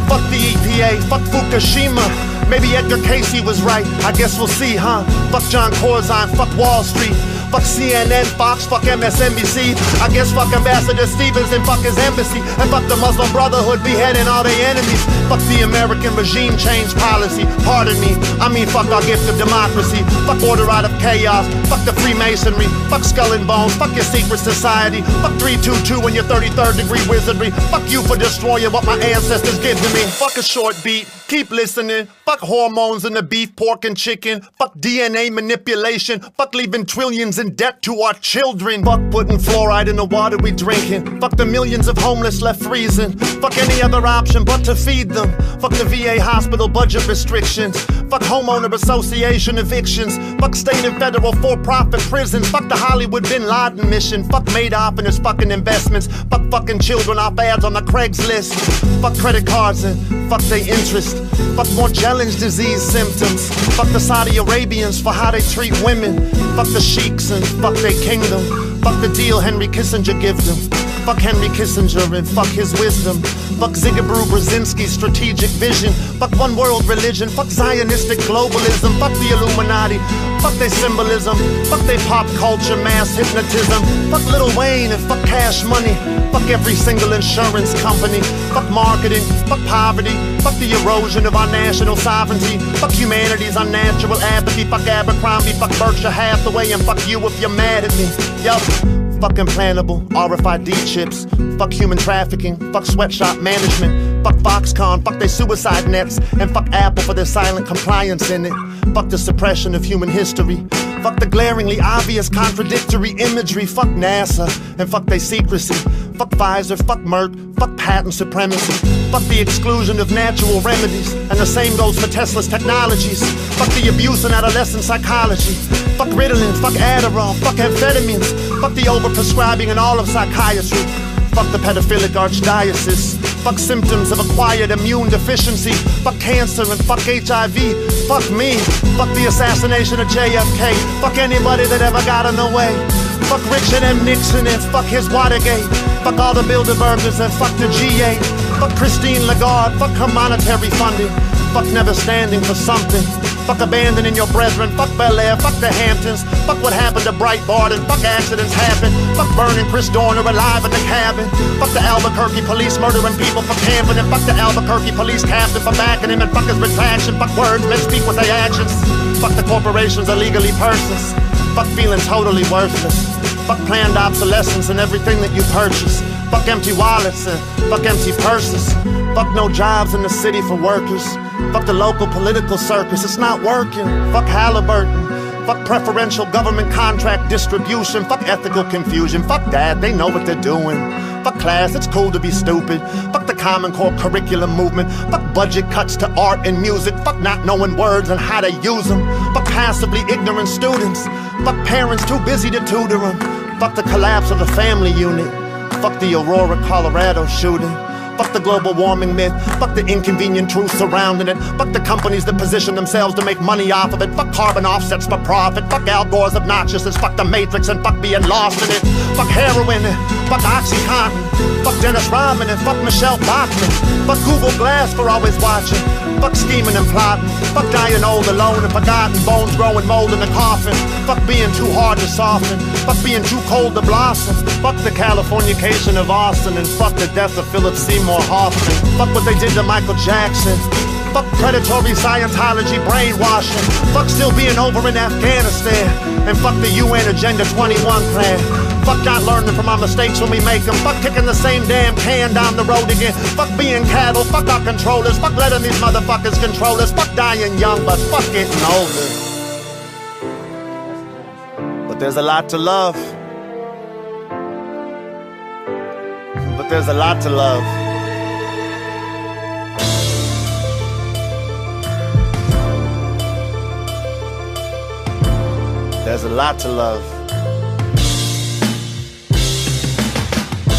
Fuck the EPA, fuck Fukushima. Maybe Edgar Casey was right, I guess we'll see, huh? Fuck John Corzine, fuck Wall Street. Fuck CNN, Fox, fuck MSNBC. I guess fuck Ambassador Stevens and fuck his embassy. And fuck the Muslim Brotherhood beheading all their enemies. Fuck the American regime change policy. Pardon me, I mean fuck our gift of democracy. Fuck order out of chaos. Fuck the Freemasonry. Fuck Skull and Bones. Fuck your secret society. Fuck 322 and your 33rd degree wizardry. Fuck you for destroying what my ancestors gave to me. Fuck a short beat. Keep listening. Fuck hormones in the beef, pork, and chicken. Fuck DNA manipulation. Fuck leaving trillions in debt to our children. Fuck putting fluoride in the water we drinking. Fuck the millions of homeless left freezing. Fuck any other option but to feed them. Fuck the VA hospital budget restrictions. Fuck homeowner association evictions. Fuck state and federal for-profit prisons. Fuck the Hollywood Bin Laden mission. Fuck Madoff and his fucking investments. Fuck fucking children off ads on the Craigslist. Fuck credit cards and fuck they interest. Fuck more challenge disease symptoms. Fuck the Saudi Arabians for how they treat women. Fuck the sheiks and fuck their kingdom. Fuck the deal Henry Kissinger give them. Fuck Henry Kissinger and fuck his wisdom. Fuck Zygmunt Brzezinski's strategic vision. Fuck one world religion. Fuck Zionistic globalism. Fuck the Illuminati. Fuck their symbolism. Fuck their pop culture mass hypnotism. Fuck Lil Wayne and fuck Cash Money. Fuck every single insurance company. Fuck marketing. Fuck poverty. Fuck the erosion of our national sovereignty. Fuck humanity's unnatural apathy. Fuck Abercrombie. Fuck Berkshire Hathaway. And fuck you if you're mad at me. Yup. fuck implantable RFID chips, fuck human trafficking, fuck sweatshop management, fuck Foxconn, fuck their suicide nets, and fuck Apple for their silent compliance in it. Fuck the suppression of human history. Fuck the glaringly obvious contradictory imagery. Fuck NASA and fuck their secrecy. Fuck Pfizer, fuck Merck, fuck patent supremacy. Fuck the exclusion of natural remedies. And the same goes for Tesla's technologies. Fuck the abuse in adolescent psychology. Fuck Ritalin, fuck Adderall, fuck amphetamines. Fuck the overprescribing in all of psychiatry. Fuck the pedophilic archdiocese. Fuck symptoms of acquired immune deficiency. Fuck cancer and fuck HIV. Fuck me. Fuck the assassination of JFK. Fuck anybody that ever got in the way. Fuck Richard M. Nixon and fuck his Watergate. Fuck all the Bilderbergers and fuck the G8. Fuck Christine Lagarde. Fuck her monetary funding. Fuck never standing for something. Fuck abandoning your brethren. Fuck Bel Air. Fuck the Hamptons. Fuck what happened to Breitbart and fuck accidents happen. Fuck burning Chris Dorner alive in the cabin. Fuck the Albuquerque police murdering people for camping. And fuck the Albuquerque police captain for backing him. And fuck his retraction. Fuck words men speak with their actions. Fuck the corporations illegally persons. Fuck feeling totally worthless. Fuck planned obsolescence and everything that you purchase. Fuck empty wallets and fuck empty purses. Fuck no jobs in the city for workers. Fuck the local political circus, it's not working. Fuck Halliburton. Fuck preferential government contract distribution. Fuck ethical confusion. Fuck that, they know what they're doing. Fuck class, it's cool to be stupid. Fuck the Common Core curriculum movement. Fuck budget cuts to art and music. Fuck not knowing words and how to use them. Fuck passively ignorant students. Fuck parents too busy to tutor them. Fuck the collapse of the family unit. Fuck the Aurora, Colorado shooting. Fuck the global warming myth. Fuck the inconvenient truth surrounding it. Fuck the companies that position themselves to make money off of it. Fuck carbon offsets for profit. Fuck Al Gore's obnoxiousness. Fuck the Matrix and fuck being lost in it. Fuck heroin and fuck Oxycontin. Fuck Dennis Rodman and fuck Michelle Bachmann. Fuck Google Glass for always watching. Fuck scheming and plotting. Fuck dying old alone and forgotten. Bones growing mold in the coffin. Fuck being too hard to soften. Fuck being too cold to blossom. Fuck the Californication of Austin. And fuck the death of Philip Seymour Hoffman. Fuck what they did to Michael Jackson. Fuck predatory Scientology brainwashing. Fuck still being over in Afghanistan. And fuck the UN Agenda 21 plan. Fuck not learning from our mistakes when we make them. Fuck kicking the same damn can down the road again. Fuck being cattle, fuck our controllers. Fuck letting these motherfuckers control us. Fuck dying young, but fuck getting older. But there's a lot to love. But there's a lot to love. There's a lot to love.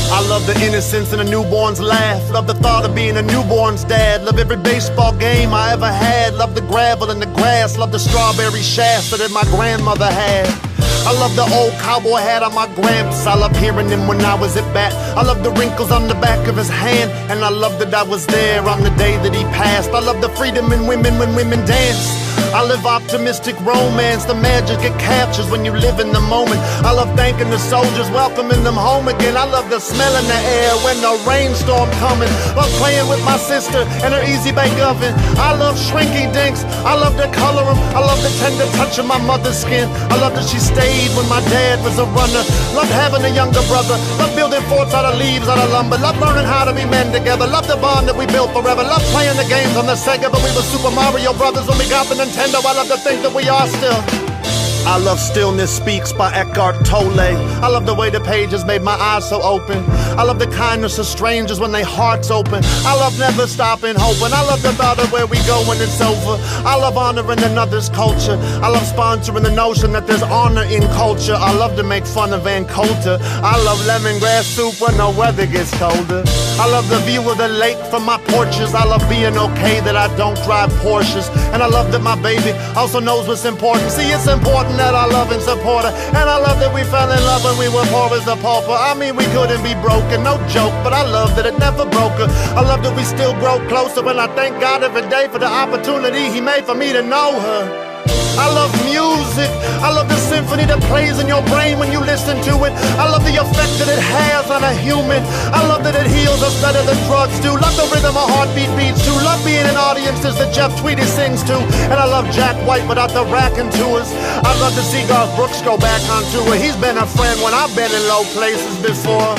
I love the innocence in a newborn's laugh. Love the thought of being a newborn's dad. Love every baseball game I ever had. Love the gravel and the grass. Love the strawberry shafts that my grandmother had. I love the old cowboy hat on my gramps. I love hearing him when I was at bat. I love the wrinkles on the back of his hand. And I love that I was there on the day that he passed. I love the freedom in women when women dance. I live optimistic romance. The magic it captures when you live in the moment. I love thanking the soldiers, welcoming them home again. I love the smell in the air when the rainstorm coming. Love playing with my sister and her easy bake oven. I love shrinky dinks. I love to color them. I love the tender touch of my mother's skin. I love that she stayed when my dad was a runner. Love having a younger brother. Love building forts out of leaves, out of lumber. Love learning how to be men together. Love the bond that we built forever. Love playing the games on the Sega, but we were Super Mario Brothers when we got the Nintendo. I love to think that we are still. I love Stillness Speaks by Eckhart Tolle. I love the way the pages made my eyes so open. I love the kindness of strangers when their hearts open. I love never stopping hoping. I love the thought of where we go when it's over. I love honoring another's culture. I love sponsoring the notion that there's honor in culture. I love to make fun of Van Coulter. I love lemongrass soup when the weather gets colder. I love the view of the lake from my porches. I love being okay that I don't drive Porsches. And I love that my baby also knows what's important. See, it's important that I love and support her. And I love that we fell in love when we were poor as a pauper. I mean, we couldn't be broken, no joke, but I love that it never broke her. I love that we still grow closer, and I thank God every day for the opportunity He made for me to know her. I love music. I love the symphony that plays in your brain when you listen to it. I love the effect that it has on a human. I love that it heals us better than drugs do. Love the rhythm a heartbeat beats to. Love being in audiences that Jeff Tweedy sings to. And I love Jack White without the racking tours. I'd love to see Garth Brooks go back on tour. He's been a friend when I've been in low places before.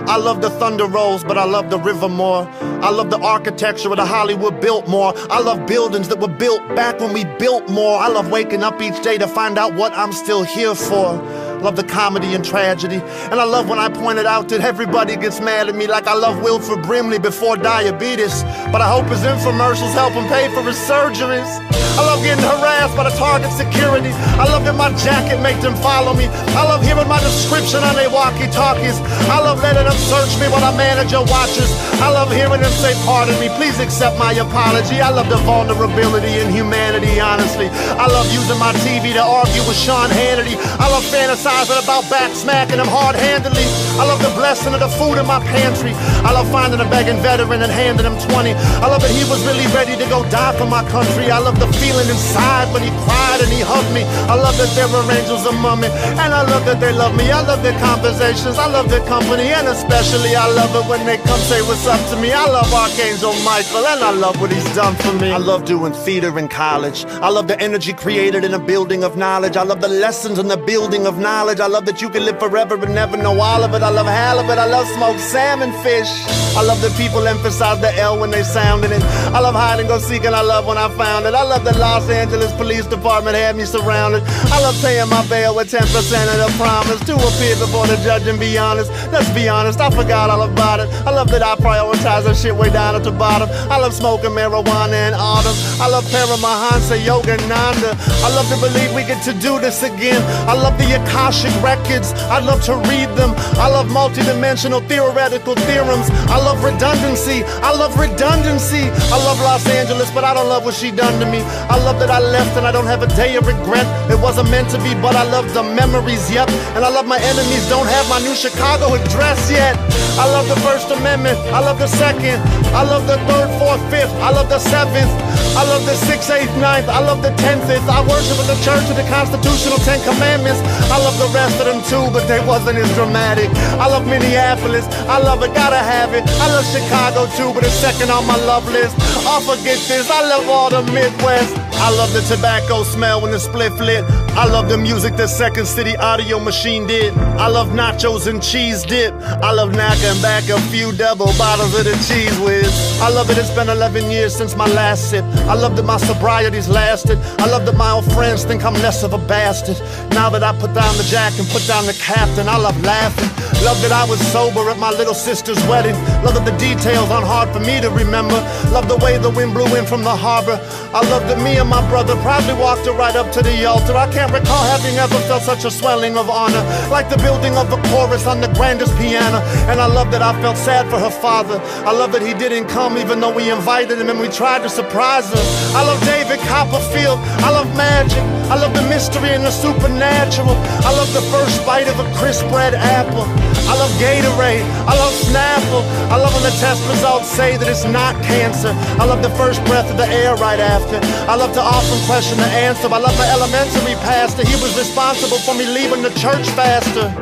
I love the thunder rolls, but I love the river more. I love the architecture of the Hollywood Biltmore. I love buildings that were built back when we built more. I love waking up each day to find out what I'm still here for. Love the comedy and tragedy. And I love when I pointed out that everybody gets mad at me, like I love Wilford Brimley before diabetes. But I hope his infomercials help him pay for his surgeries. I love getting harassed by the Target security. I love that my jacket makes them follow me. I love hearing my description on their walkie-talkies. I love letting them search me while I manager watches. I love hearing them say, pardon me, please accept my apology. I love the vulnerability and humanity, honestly. I love using my TV to argue with Sean Hannity. I love fantasizing about back smacking him hard-handedly. I love the blessing of the food in my pantry. I love finding a begging veteran and handing him 20. I love that he was really ready to go die for my country. I love the feeling inside when he cried and he hugged me. I love that there were angels among me, and I love that they love me. I love their conversations, I love their company, and especially I love it when they come say what's up to me. I love Archangel Michael, and I love what he's done for me. I love doing theater in college. I love the energy created in a building of knowledge. I love the lessons in the building of knowledge. I love that you can live forever but never know all of it. I love halibut, I love smoked salmon fish. I love that people emphasize the L when they sounding it. I love hide and go seek, and I love when I found it. I love the Los Angeles Police Department had me surrounded. I love paying my bail with 10% of the promise to appear before the judge and be honest. Let's be honest, I forgot all about it. I love that I prioritize that shit way down at the bottom. I love smoking marijuana in autumn. I love Paramahansa Yogananda. I love to believe we get to do this again. I love the Akashic records. I love to read them. I love multidimensional theoretical theorems. I love redundancy. I love redundancy. I love Los Angeles, but I don't love what she done to me. I love that I left and I don't have a day of regret. It wasn't meant to be, but I love the memories, yep. And I love my enemies don't have my new Chicago address yet. I love the First Amendment. I love the Second. I love the Third, Fourth, Fifth. I love the Seventh. I love the 6th, 8th, 9th. I love the 10th. I worship in the Church of the Constitutional 10 Commandments. I love the rest of them too, but they wasn't as dramatic. I love Minneapolis. I love it, gotta have it. I love Chicago too, but it's second on my love list. I'll forget this. I love all the Midwest. I love the tobacco smell when the spliff lit. I love the music that Second City Audio Machine did. I love nachos and cheese dip. I love knocking back a few double bottles of the cheese whiz. I love that it's been 11 years since my last sip. I love that my sobriety's lasted. I love that my old friends think I'm less of a bastard. Now that I put down the jack and put down the captain, I love laughing. Love that I was sober at my little sister's wedding. Love that the details aren't hard for me to remember. Love the way the wind blew in from the harbor. I love that me and my brother probably walked her right up to the altar. I can't recall having ever felt such a swelling of honor, like the building of a chorus on the grandest piano. And I love that I felt sad for her father. I love that he didn't come even though we invited him and we tried to surprise her. I love David Copperfield. I love magic. I love the mystery and the supernatural. I love the first bite of a crisp red apple. I love Gatorade. I love Snapple. I love when the test results say that it's not cancer. I love the first breath of the air right after. I love to often question the answer. I love my elementary pastor. He was responsible for me leaving the church faster.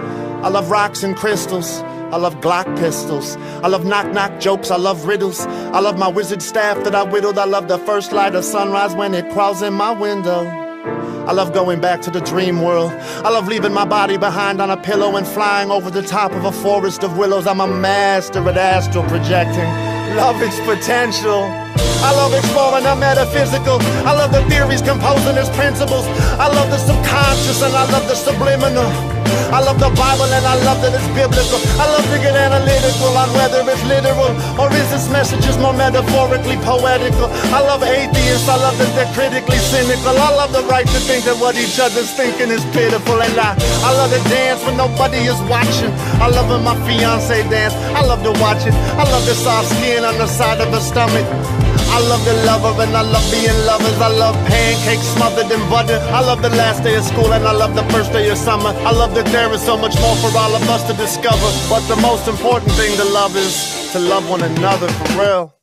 I love rocks and crystals. I love Glock pistols. I love knock-knock jokes. I love riddles. I love my wizard staff that I whittled. I love the first light of sunrise when it crawls in my window. I love going back to the dream world. I love leaving my body behind on a pillow and flying over the top of a forest of willows. I'm a master at astral projecting. Love its potential. I love exploring the metaphysical. I love the theories composing its principles. I love the subconscious and I love the subliminal. I love the Bible and I love that it's biblical. I love to get analytical on whether it's literal or is this message just more metaphorically poetical. I love atheists, I love that they're critically cynical. I love the right to think that what each other's thinking is pitiful. And I love to dance when nobody is watching. I love when my fiance dance, I love to watch it. I love the soft skin on the side of her stomach. I love the lover and I love being lovers. I love pancakes smothered in butter. I love the last day of school and I love the first day of summer. I love that there is so much more for all of us to discover. But the most important thing to love is to love one another for real.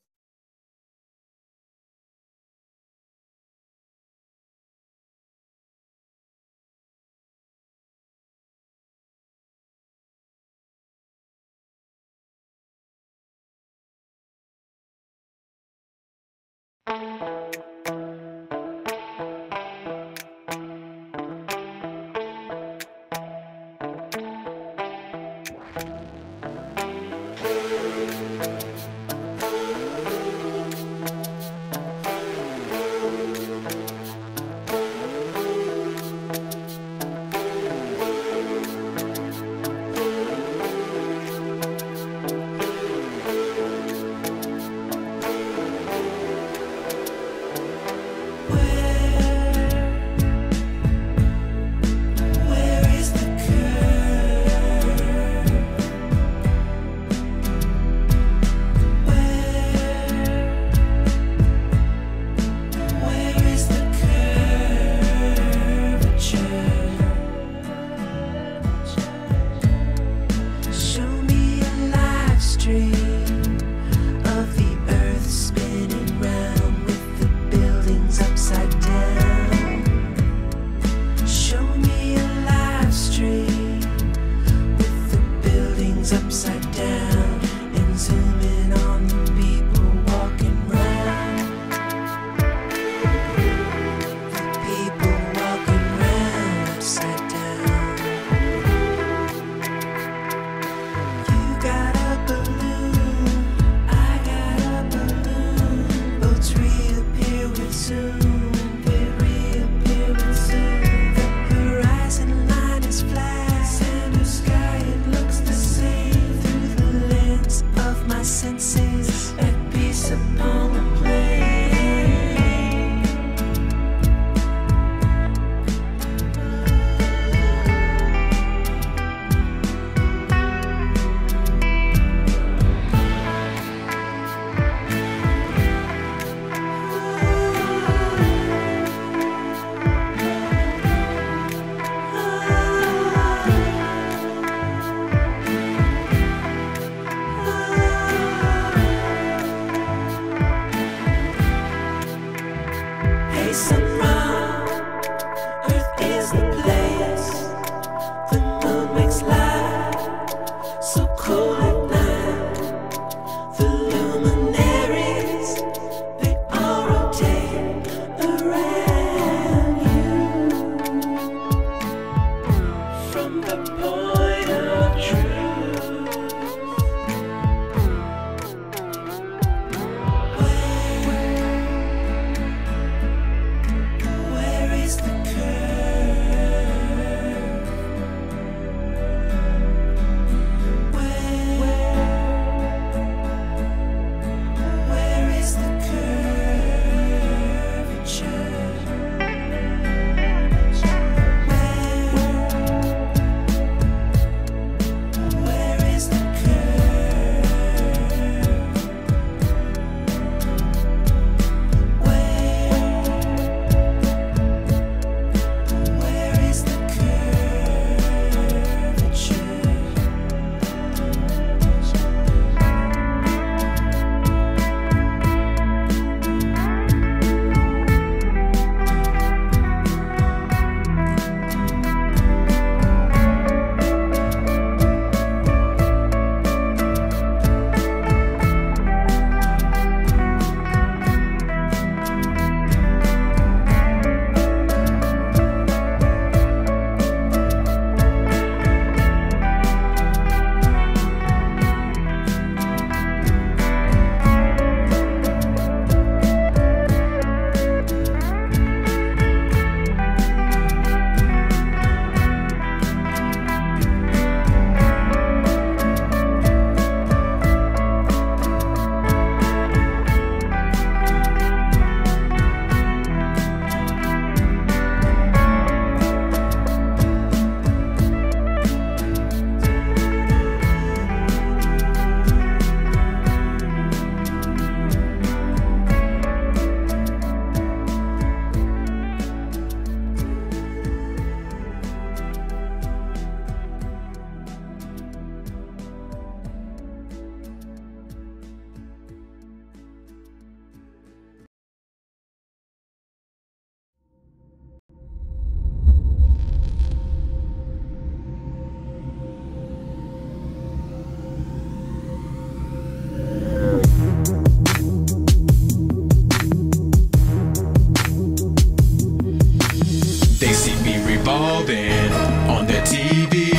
revolving on their TV.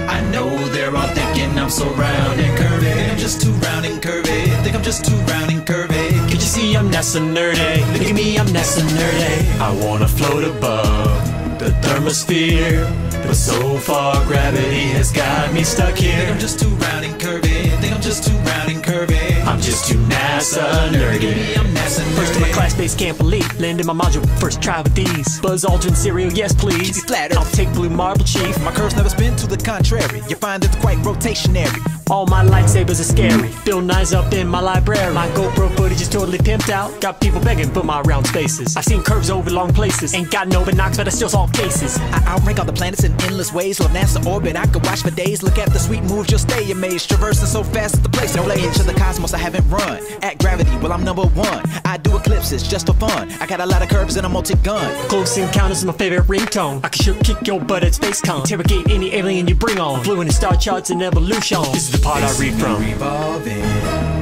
I know they're all thinking I'm so round and curvy. Think I'm just too round and curvy. Think I'm just too round and curvy. Can't you see I'm not so nerdy? Look at me, I'm not so nerdy. I wanna float above the thermosphere, but so far gravity has got me stuck here. Think I'm just too round and curvy. Think I'm just too round and curvy. I'm just too NASA nerdy. I'm NASA nerdy. First in my class, base can't believe. Landed my module, first try with these. Buzz Aldrin cereal, yes please. Keep me flattered. I'll take blue marble, chief. My curves never spin to the contrary. You find it's quite rotationary. All my lightsabers are scary. Bill Nye's up in my library. My GoPro footage is totally pimped out. Got people begging for my round spaces. I've seen curves over long places. Ain't got no binocs, but I still solve cases. I outrank all the planets in endless ways. Love NASA orbit, I could watch for days. Look at the sweet moves, you'll stay amazed. Traversing so fast at the place. No lay into the cosmos, I haven't run. At gravity, well I'm number one. I do eclipses just for fun. I got a lot of curves and a multi-gun. Close Encounters is my favorite ringtone. I can sure kick your butt at SpaceCon. Interrogate any alien you bring on. Fluent in star charts and evolution. This is the part I read from. Revolving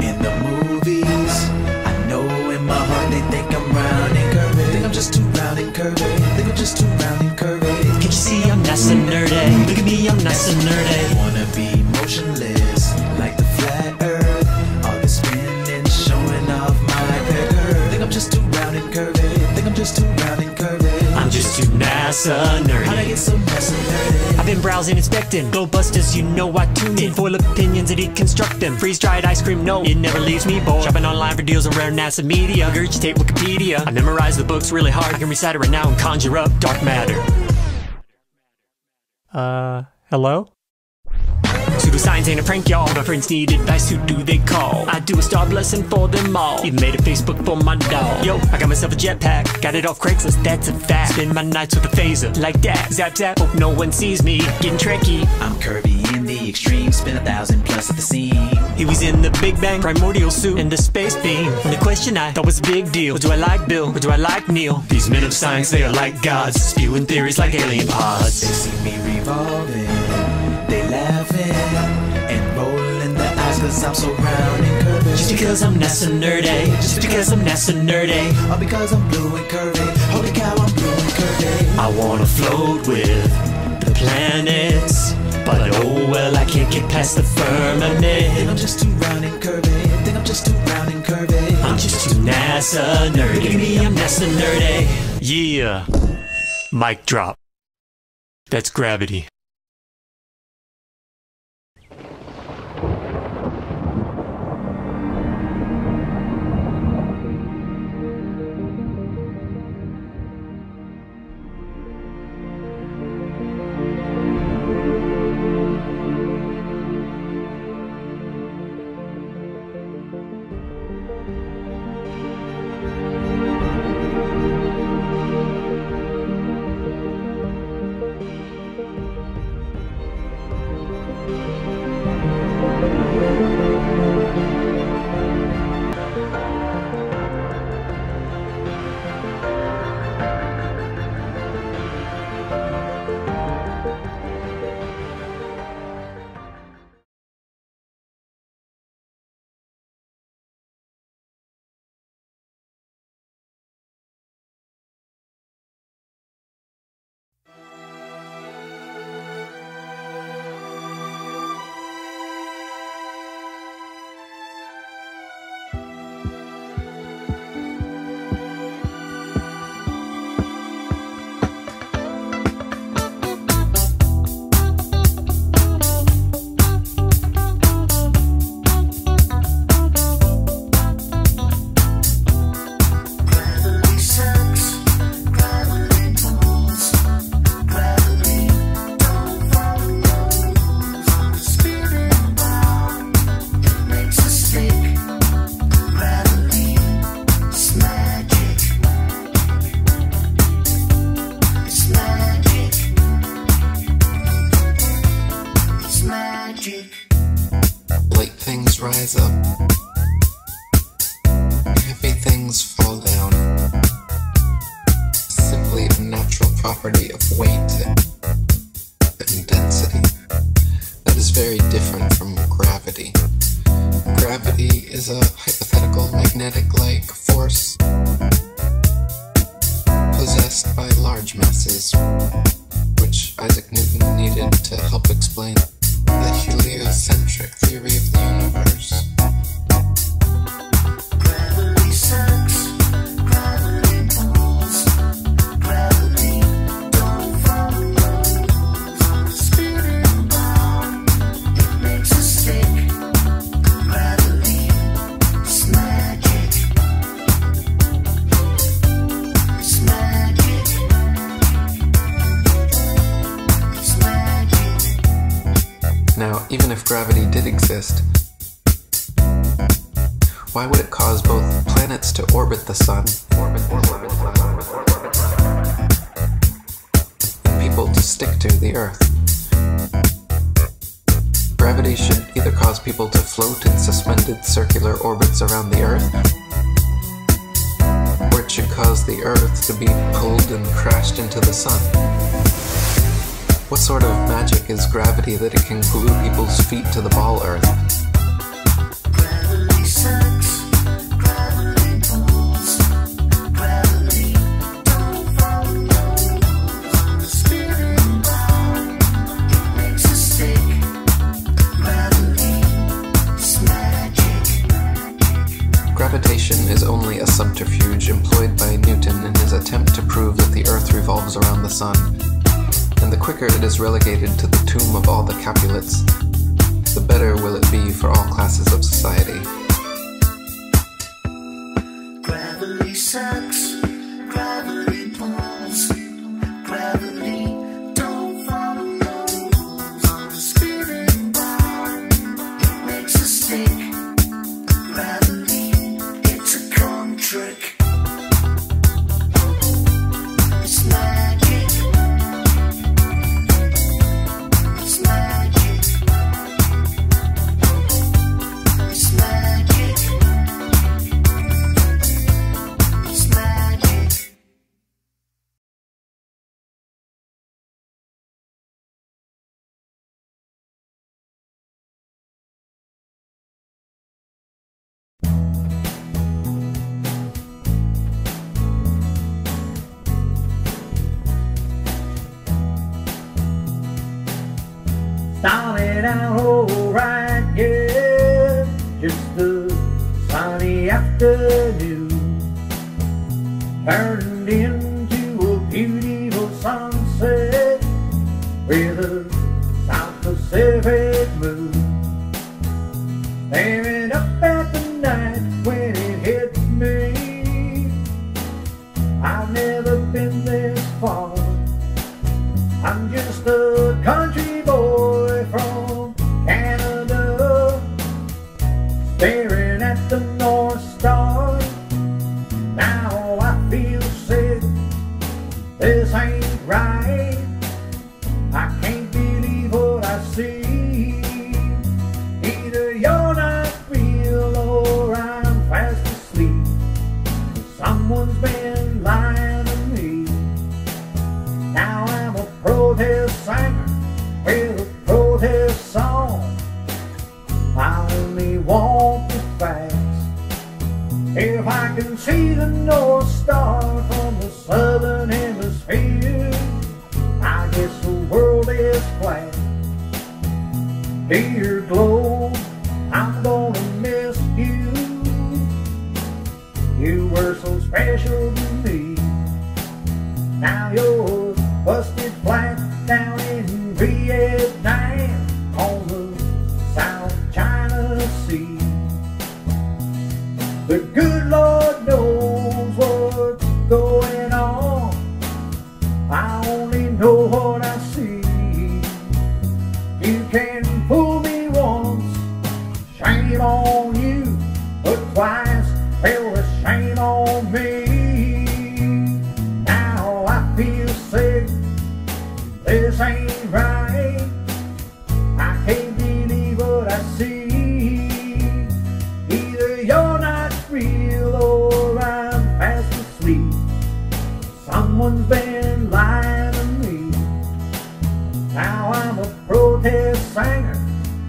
in the movies. I know in my heart they think I'm round and curvy. Think I'm just too round and curvy. Think I'm just too round and curvy. Can't you see I'm not so nerdy? Look at me, I'm not so nerdy. Wanna be motionless like the flat earth. All the spinning showing off my pecker. Think I'm just too round and curvy. Think I'm just too round and curvy. I'm just too NASA nerdy. How'd I get so NASA nerdy? I've been browsing, inspecting Glowbusters, you know I tune in. Foil opinions and deconstruct them. Freeze-dried ice cream, no, it never leaves me bored. Shopping online for deals around NASA media. Regurgitate Wikipedia. I memorize the books really hard. I can recite it right now and conjure up dark matter. Hello? Pseudoscience ain't a prank, y'all. My friends need advice, who do they call? I do a star blessing for them all. Even made a Facebook for my dog. Yo, I got myself a jetpack. Got it off Craigslist, that's a fact. Spend my nights with a phaser, like that. Zap zap, hope no one sees me. Getting tricky. I'm curvy in the extreme. Spin 1,000 plus at the seam. He was in the Big Bang, primordial suit, and the space beam. And the question I thought was a big deal. Or do I like Bill, or do I like Neil? These men of science, they are like gods. Spewing theories like alien pods. They see me revolving. They laughing and rolling their eyes cause I'm so round and curvy. Just because I'm not so nerdy. Just because I'm not so nerdy. Or because I'm blue and curvy. Holy cow, I'm blue and curvy. I wanna float with the planets, but oh well, I can't get past the firmament. Think I'm just too round and curvy. Think I'm just too round and curvy. I'm just too NASA nerdy. Look at me, I'm NASA nerdy. Yeah. Mic drop. That's gravity. Light things rise up, heavy things fall down. Simply a natural property of weight and density that is very different from gravity. Gravity is a hypothetical magnetic-like force possessed by large masses Isaac Newton needed to help explain the heliocentric theory of the universe. Gravity sucks, gravity pulls, gravity don't follow rules on the spinning ball. It makes us sick. Gravity is magic. It's magic. It's magic. Now, even if gravity did exist, why would it cause both planets to orbit the sun and people to stick to the Earth? Gravity should either cause people to float in suspended circular orbits around the Earth, or it should cause the Earth to be pulled and crashed into the sun. What sort of magic is gravity that it can glue people's feet to the ball Earth? Gravity sucks, gravity pulls, gravity don't follow rules on the spinning ball. It makes us sick. Gravity is magic. Gravitation is only a subterfuge employed by Newton in his attempt to prove that the Earth revolves around the sun. And the quicker it is relegated to the tomb of all the Capulets, the better will it be for all classes of society. Gravity sucks, gravity pulls, gravity don't follow rules on the spinning ball. It makes us stick. Gravity, it's a con trick. It's magic. It's magic. It's magic. It's magic. Started out alright, yeah, just a sunny afternoon, turned into a beautiful sunset with a South Pacific moon, staring up at the night when it hit me. I've never been this far, I'm just a country boy from Canada, staring at the North Star. Now I feel sick, this ain't right, I can't believe what I see. Either you're not real or I'm fast asleep, someone's been lying to me. Now I'm a protest singer with a protest song. I only want the facts. If I can see the North Star from the southern hemisphere, I guess the world is flat. Dear globe, I'm gonna miss you. You were so special to me. Now you're busted flat down in Vietnam on the South China Sea. The good Lord knows what's going on, I only know what I see. You can fool me once, shame on you, but twice, well, the shame on me. Now I feel sick, this ain't right, I can't believe what I see. Either you're not real or I'm fast asleep, someone's been lying to me. Now I'm a protest singer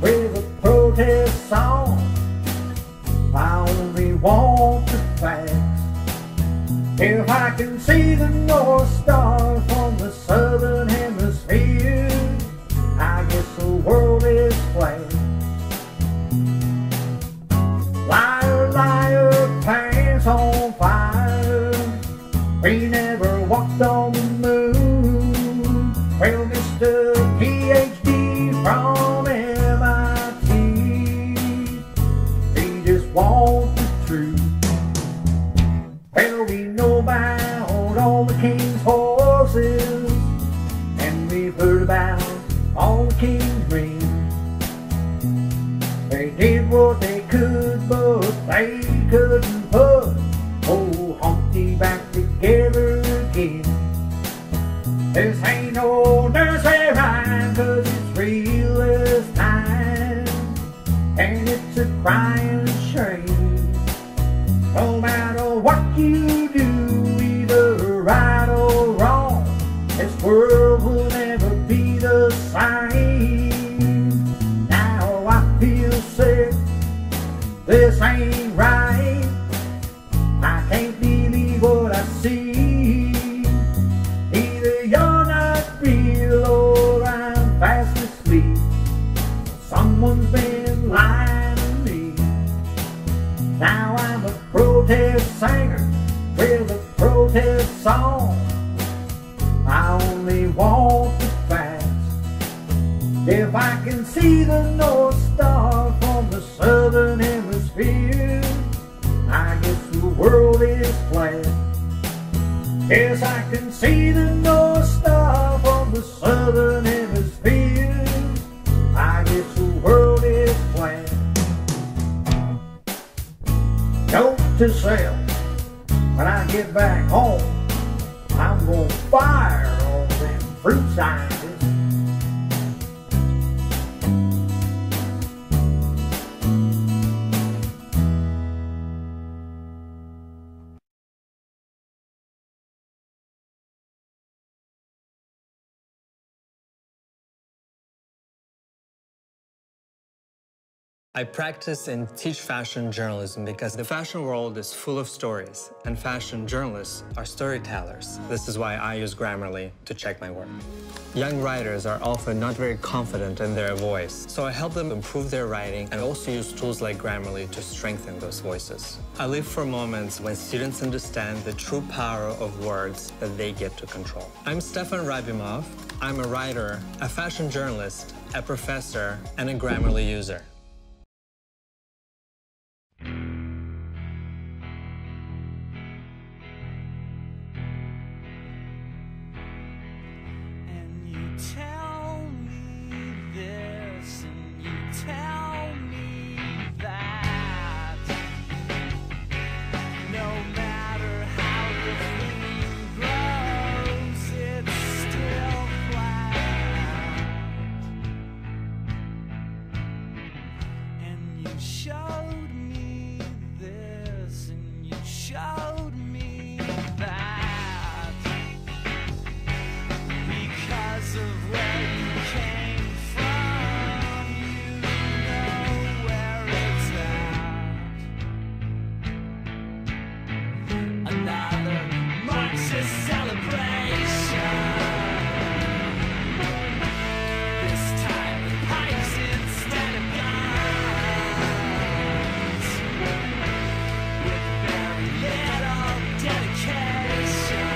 with a protest song. I only want the facts. If I can see the North Star from the southern hemisphere, king's ring. They did what they could, but they couldn't put old Humpty back together again. This ain't no nursery rhyme, 'cause it's real as time, and it's a crying shame. No matter what you do, either right or wrong, this world will never be the same. Now I feel sick, this ain't right. I can't believe what I see. Either you're not real or I'm fast asleep. Someone's been lying to me. Now I'm a protest singer with a protest song. I only want the facts. If I can see the North Star from the southern hemisphere, I guess the world is flat. Yes, I can see the North Star from the southern hemisphere. I guess the world is flat. Note to self, when I get back home, I'm gonna fire all them fruit scientists. I practice and teach fashion journalism because the fashion world is full of stories, and fashion journalists are storytellers. This is why I use Grammarly to check my work. Young writers are often not very confident in their voice, so I help them improve their writing and also use tools like Grammarly to strengthen those voices. I live for moments when students understand the true power of words that they get to control. I'm Stefan Rabimov. I'm a writer, a fashion journalist, a professor, and a Grammarly user. Tell me this and you tell me that. No matter how the thing grows, it's still flat. And you showed me this and you showed me that. Because of where you came from, you know where it's at. Another Marxist celebration. This time with pipes instead of guns. With very little dedication.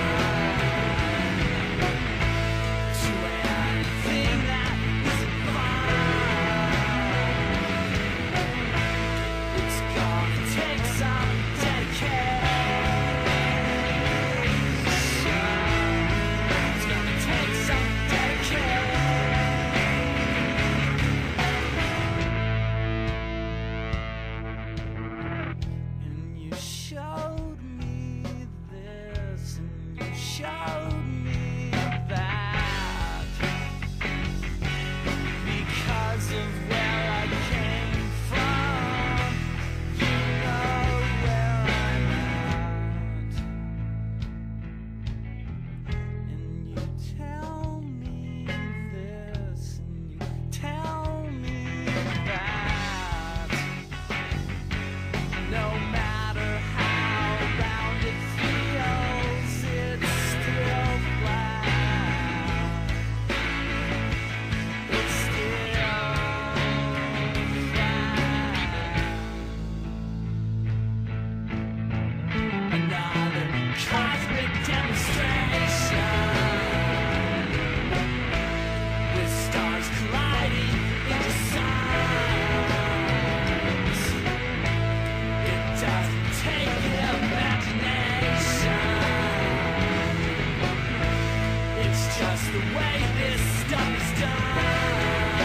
Just the way this stuff is done.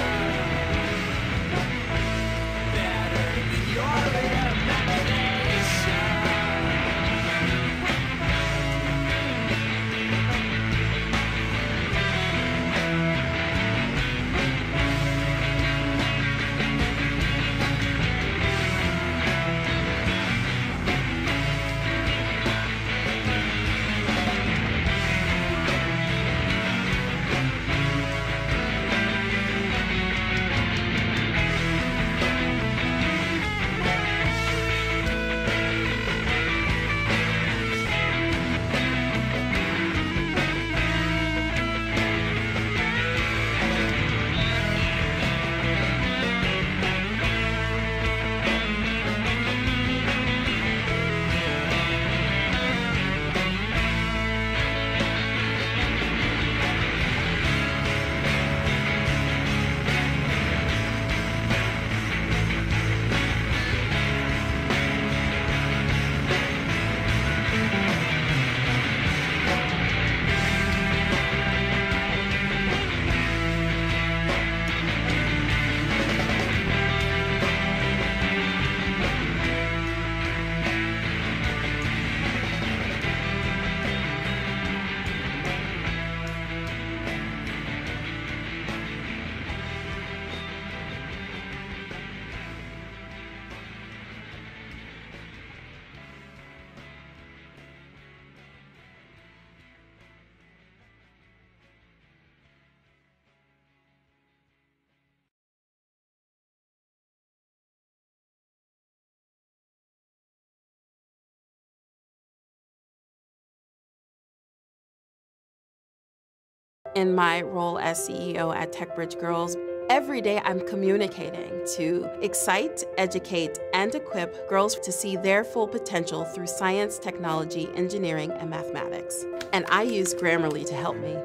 In my role as CEO at TechBridge Girls, every day I'm communicating to excite, educate, and equip girls to see their full potential through science, technology, engineering, and mathematics. And I use Grammarly to help me.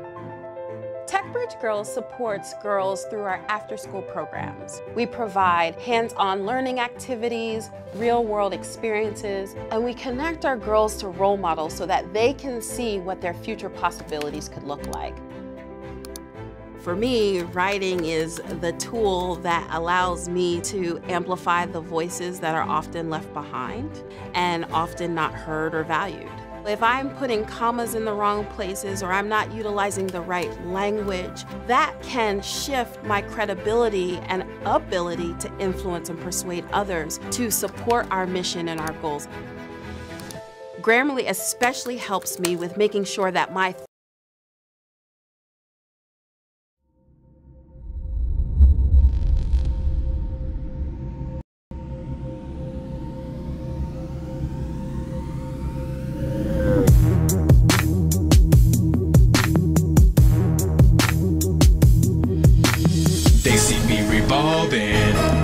TechBridge Girls supports girls through our after-school programs. We provide hands-on learning activities, real-world experiences, and we connect our girls to role models so that they can see what their future possibilities could look like. For me, writing is the tool that allows me to amplify the voices that are often left behind and often not heard or valued. If I'm putting commas in the wrong places or I'm not utilizing the right language, that can shift my credibility and ability to influence and persuade others to support our mission and our goals. Grammarly especially helps me with making sure that my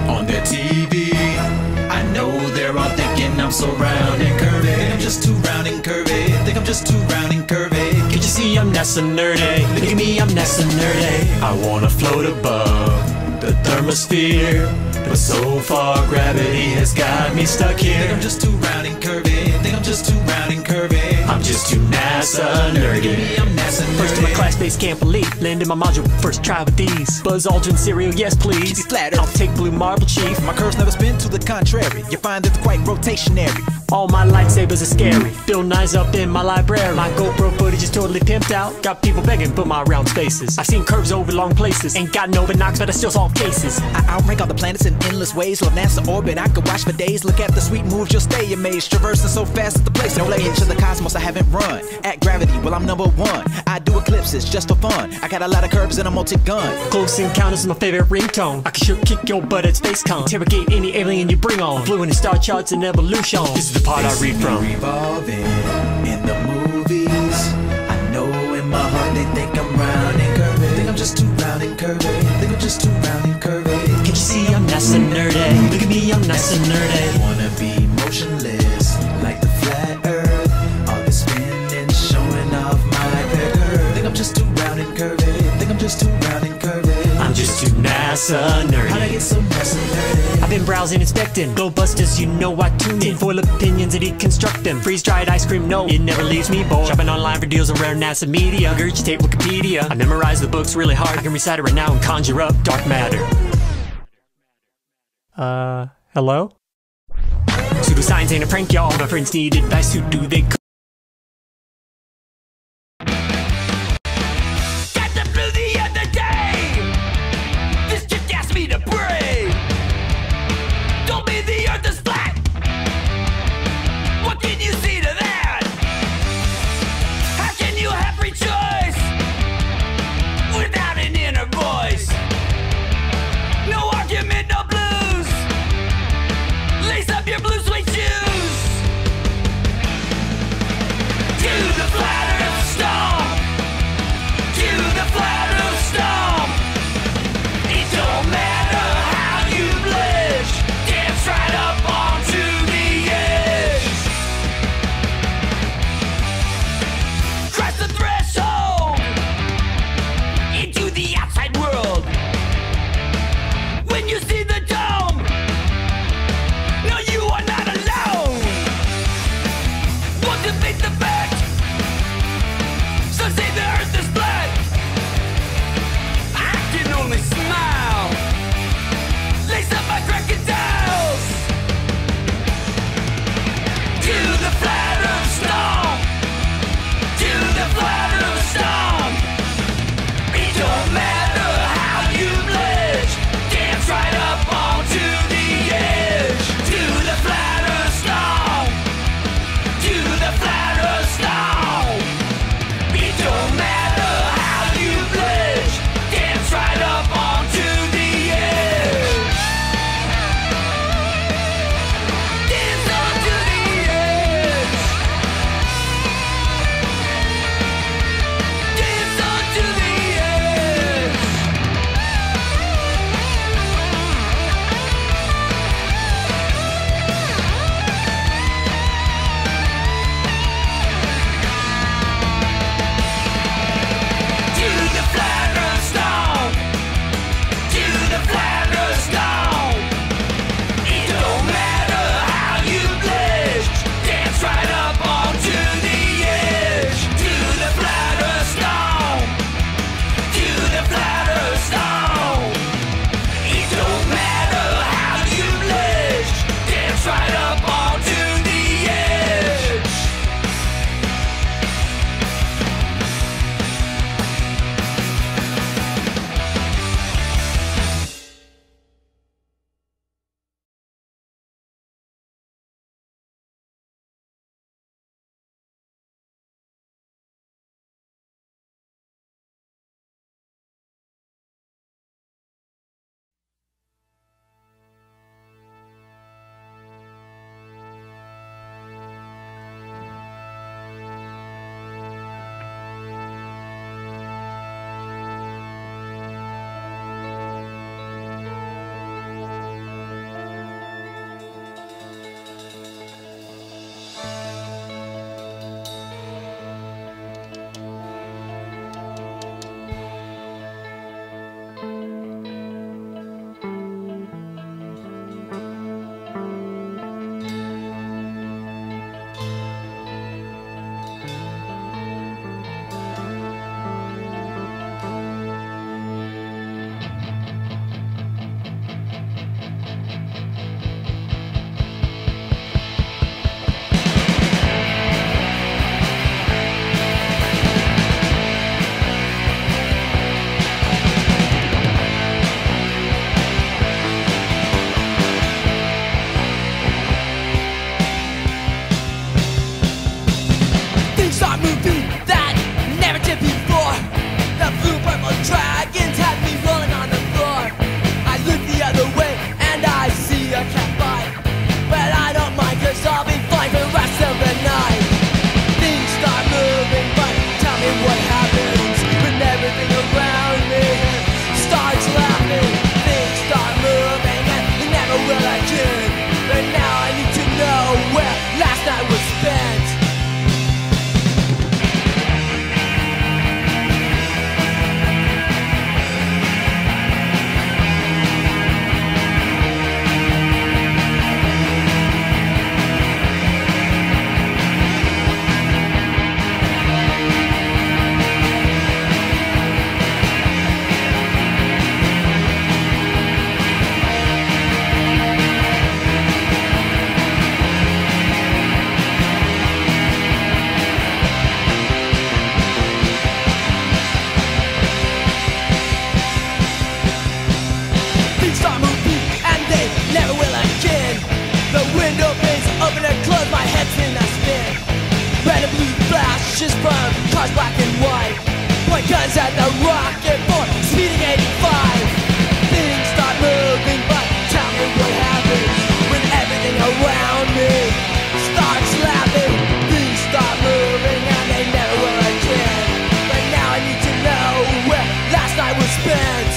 on their TV. I know they're all thinking I'm so round and curvy. Think I'm just too round and curvy. Think I'm just too round and curvy. Can't you see I'm not so nerdy? Look at me, I'm not so nerdy. I wanna float above the thermosphere, but so far gravity has got me stuck here. Think I'm just too round and curvy. Think I'm just too round and curvy. I'm just too NASA nerdy. First to my class-based camp elite, land in my module, first try with these. Buzz Aldrin cereal, yes please. I'll take blue marble chief. My curves never spin to the contrary. You find it's quite rotationary. All my lightsabers are scary. Bill Nye's up in my library. My GoPro footage is totally pimped out. Got people begging for my round spaces. I've seen curves over long places. Ain't got no knocks, but I still solve cases. I outrank all the planets in endless ways. Love NASA orbit, I could watch for days. Look at the sweet moves, you'll stay amazed. Traversing so fast at the place. No lay into the cosmos, I haven't run. At gravity, well I'm #1. I do eclipses just for fun. I got a lot of curves and a multi-gun. Close Encounters is my favorite ringtone. I can sure kick your butt at SpaceCon. Interrogate any alien you bring on. Flew in the star charts and evolution. This is the part I read from. Revolving in the movies. I know in my heart they think I'm round and curvy. Think I'm just too round and curvy. Think I'm just too round and curvy. Can't you see I'm not so nerdy? Look at me, I'm not so nerdy. Wanna be motionless like the flat earth. All this spinning showing off my curve. Think I'm just too round and curvy. Think I'm just too round and curvy. I'm just too NASA nerdy. How'd I get so NASA nerdy? I've been browsing, inspecting. Globebusters, you know I tune in. Foil opinions and deconstruct them. Freeze-dried ice cream, no, it never leaves me bored. Shopping online for deals around NASA media. Regurgitate Wikipedia. I memorize the books really hard. I can recite it right now and conjure up dark matter. Hello? Pseudoscience ain't a prank, y'all. My friends need advice, who do they call? Got the flu the other day. This chick asked me to pray. Told me the earth is flat. What can you see to that? How can you have free choice without an inner voice? No argument, no blues. Lace up your blue suede shoes. Pictures from cars black and white. Point guns at the rocket for speeding 85. Things start moving, but tell me what happens when everything around me starts laughing. Things start moving and they never will again. But now I need to know where last night was spent.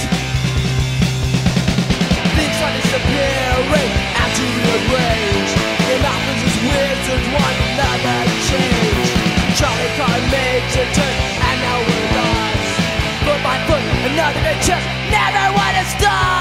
Things are disappearing after rearrange. It happens as wizards want another change. Charlie car makes a turn and now we're lost. Foot by foot, another big chest, never wanna stop.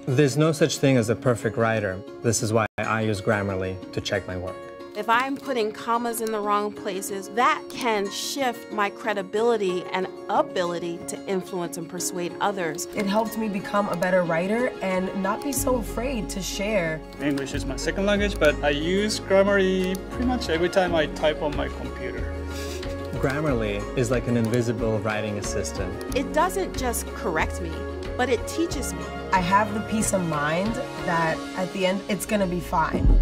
There's no such thing as a perfect writer. This is why I use Grammarly to check my work. If I'm putting commas in the wrong places, that can shift my credibility and ability to influence and persuade others. It helped me become a better writer and not be so afraid to share. English is my second language, but I use Grammarly pretty much every time I type on my computer. Grammarly is like an invisible writing assistant. It doesn't just correct me, but it teaches me. I have the peace of mind that at the end it's gonna be fine.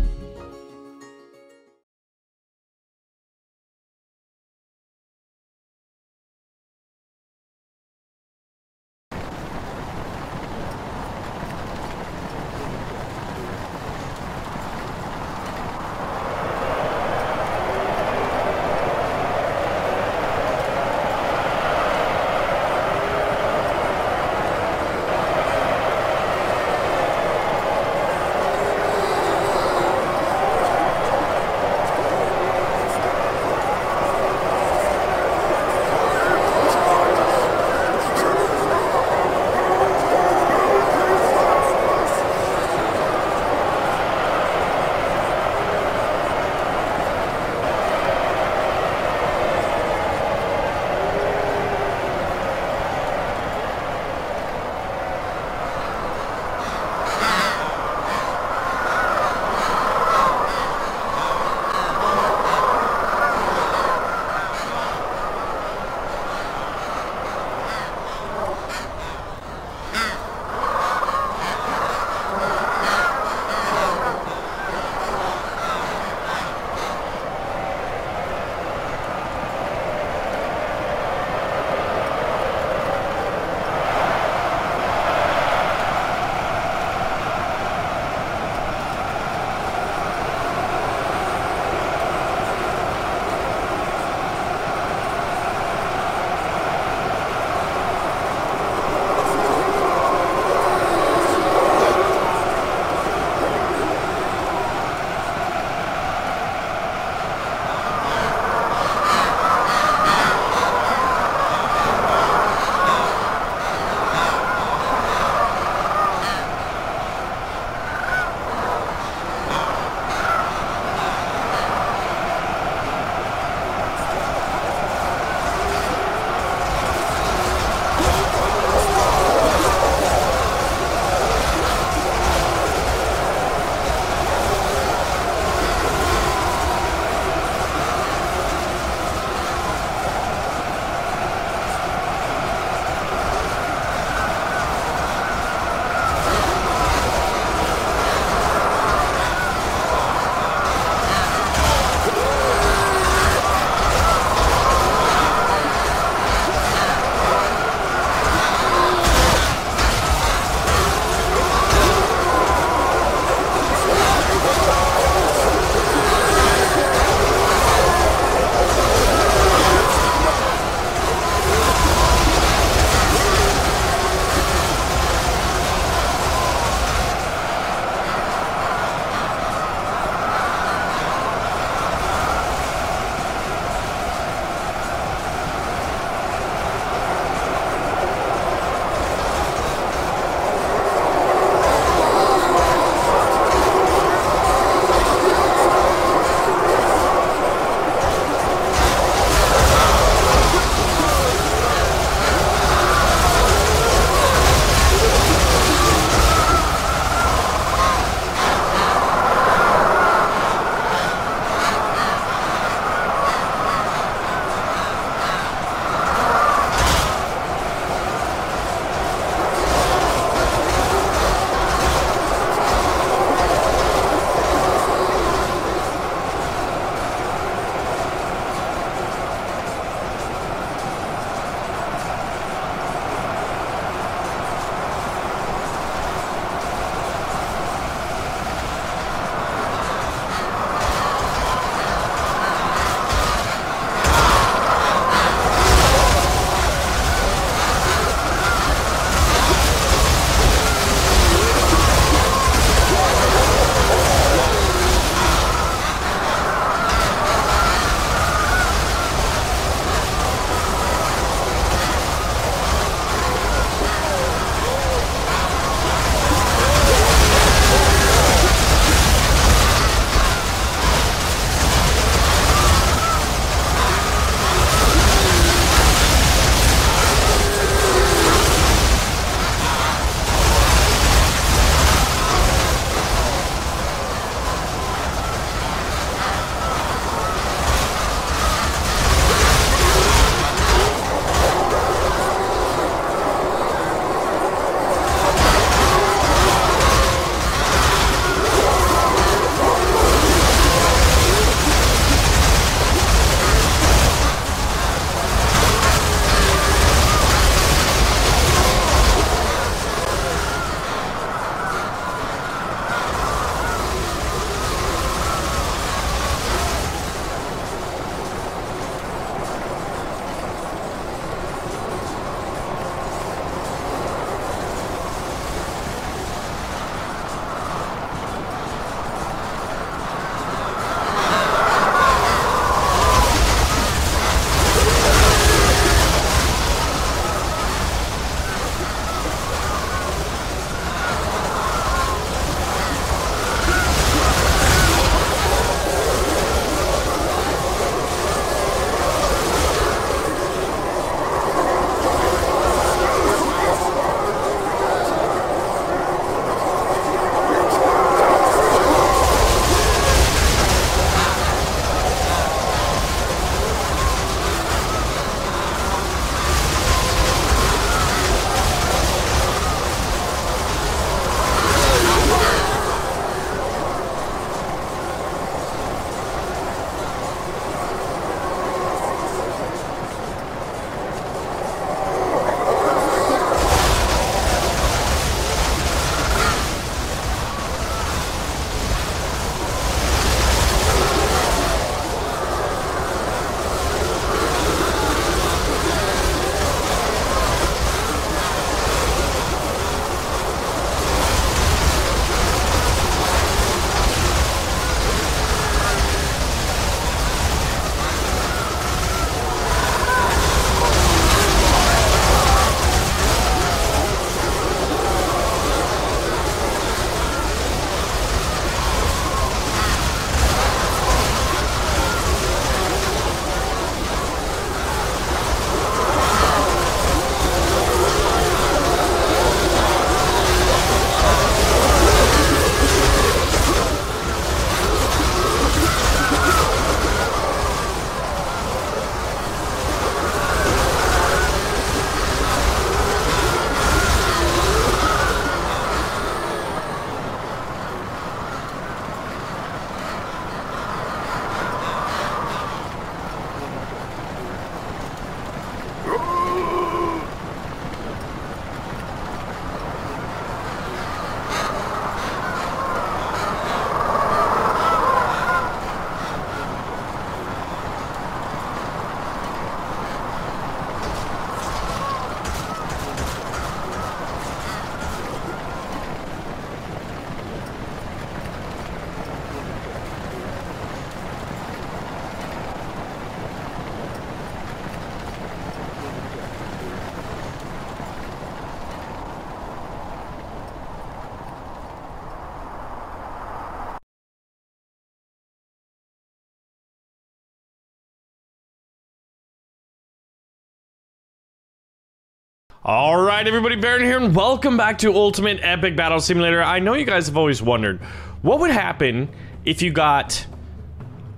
Alright everybody, Baron here, and welcome back to Ultimate Epic Battle Simulator. I know you guys have always wondered, what would happen if you got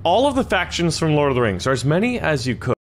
all of the factions from Lord of the Rings, or as many as you could?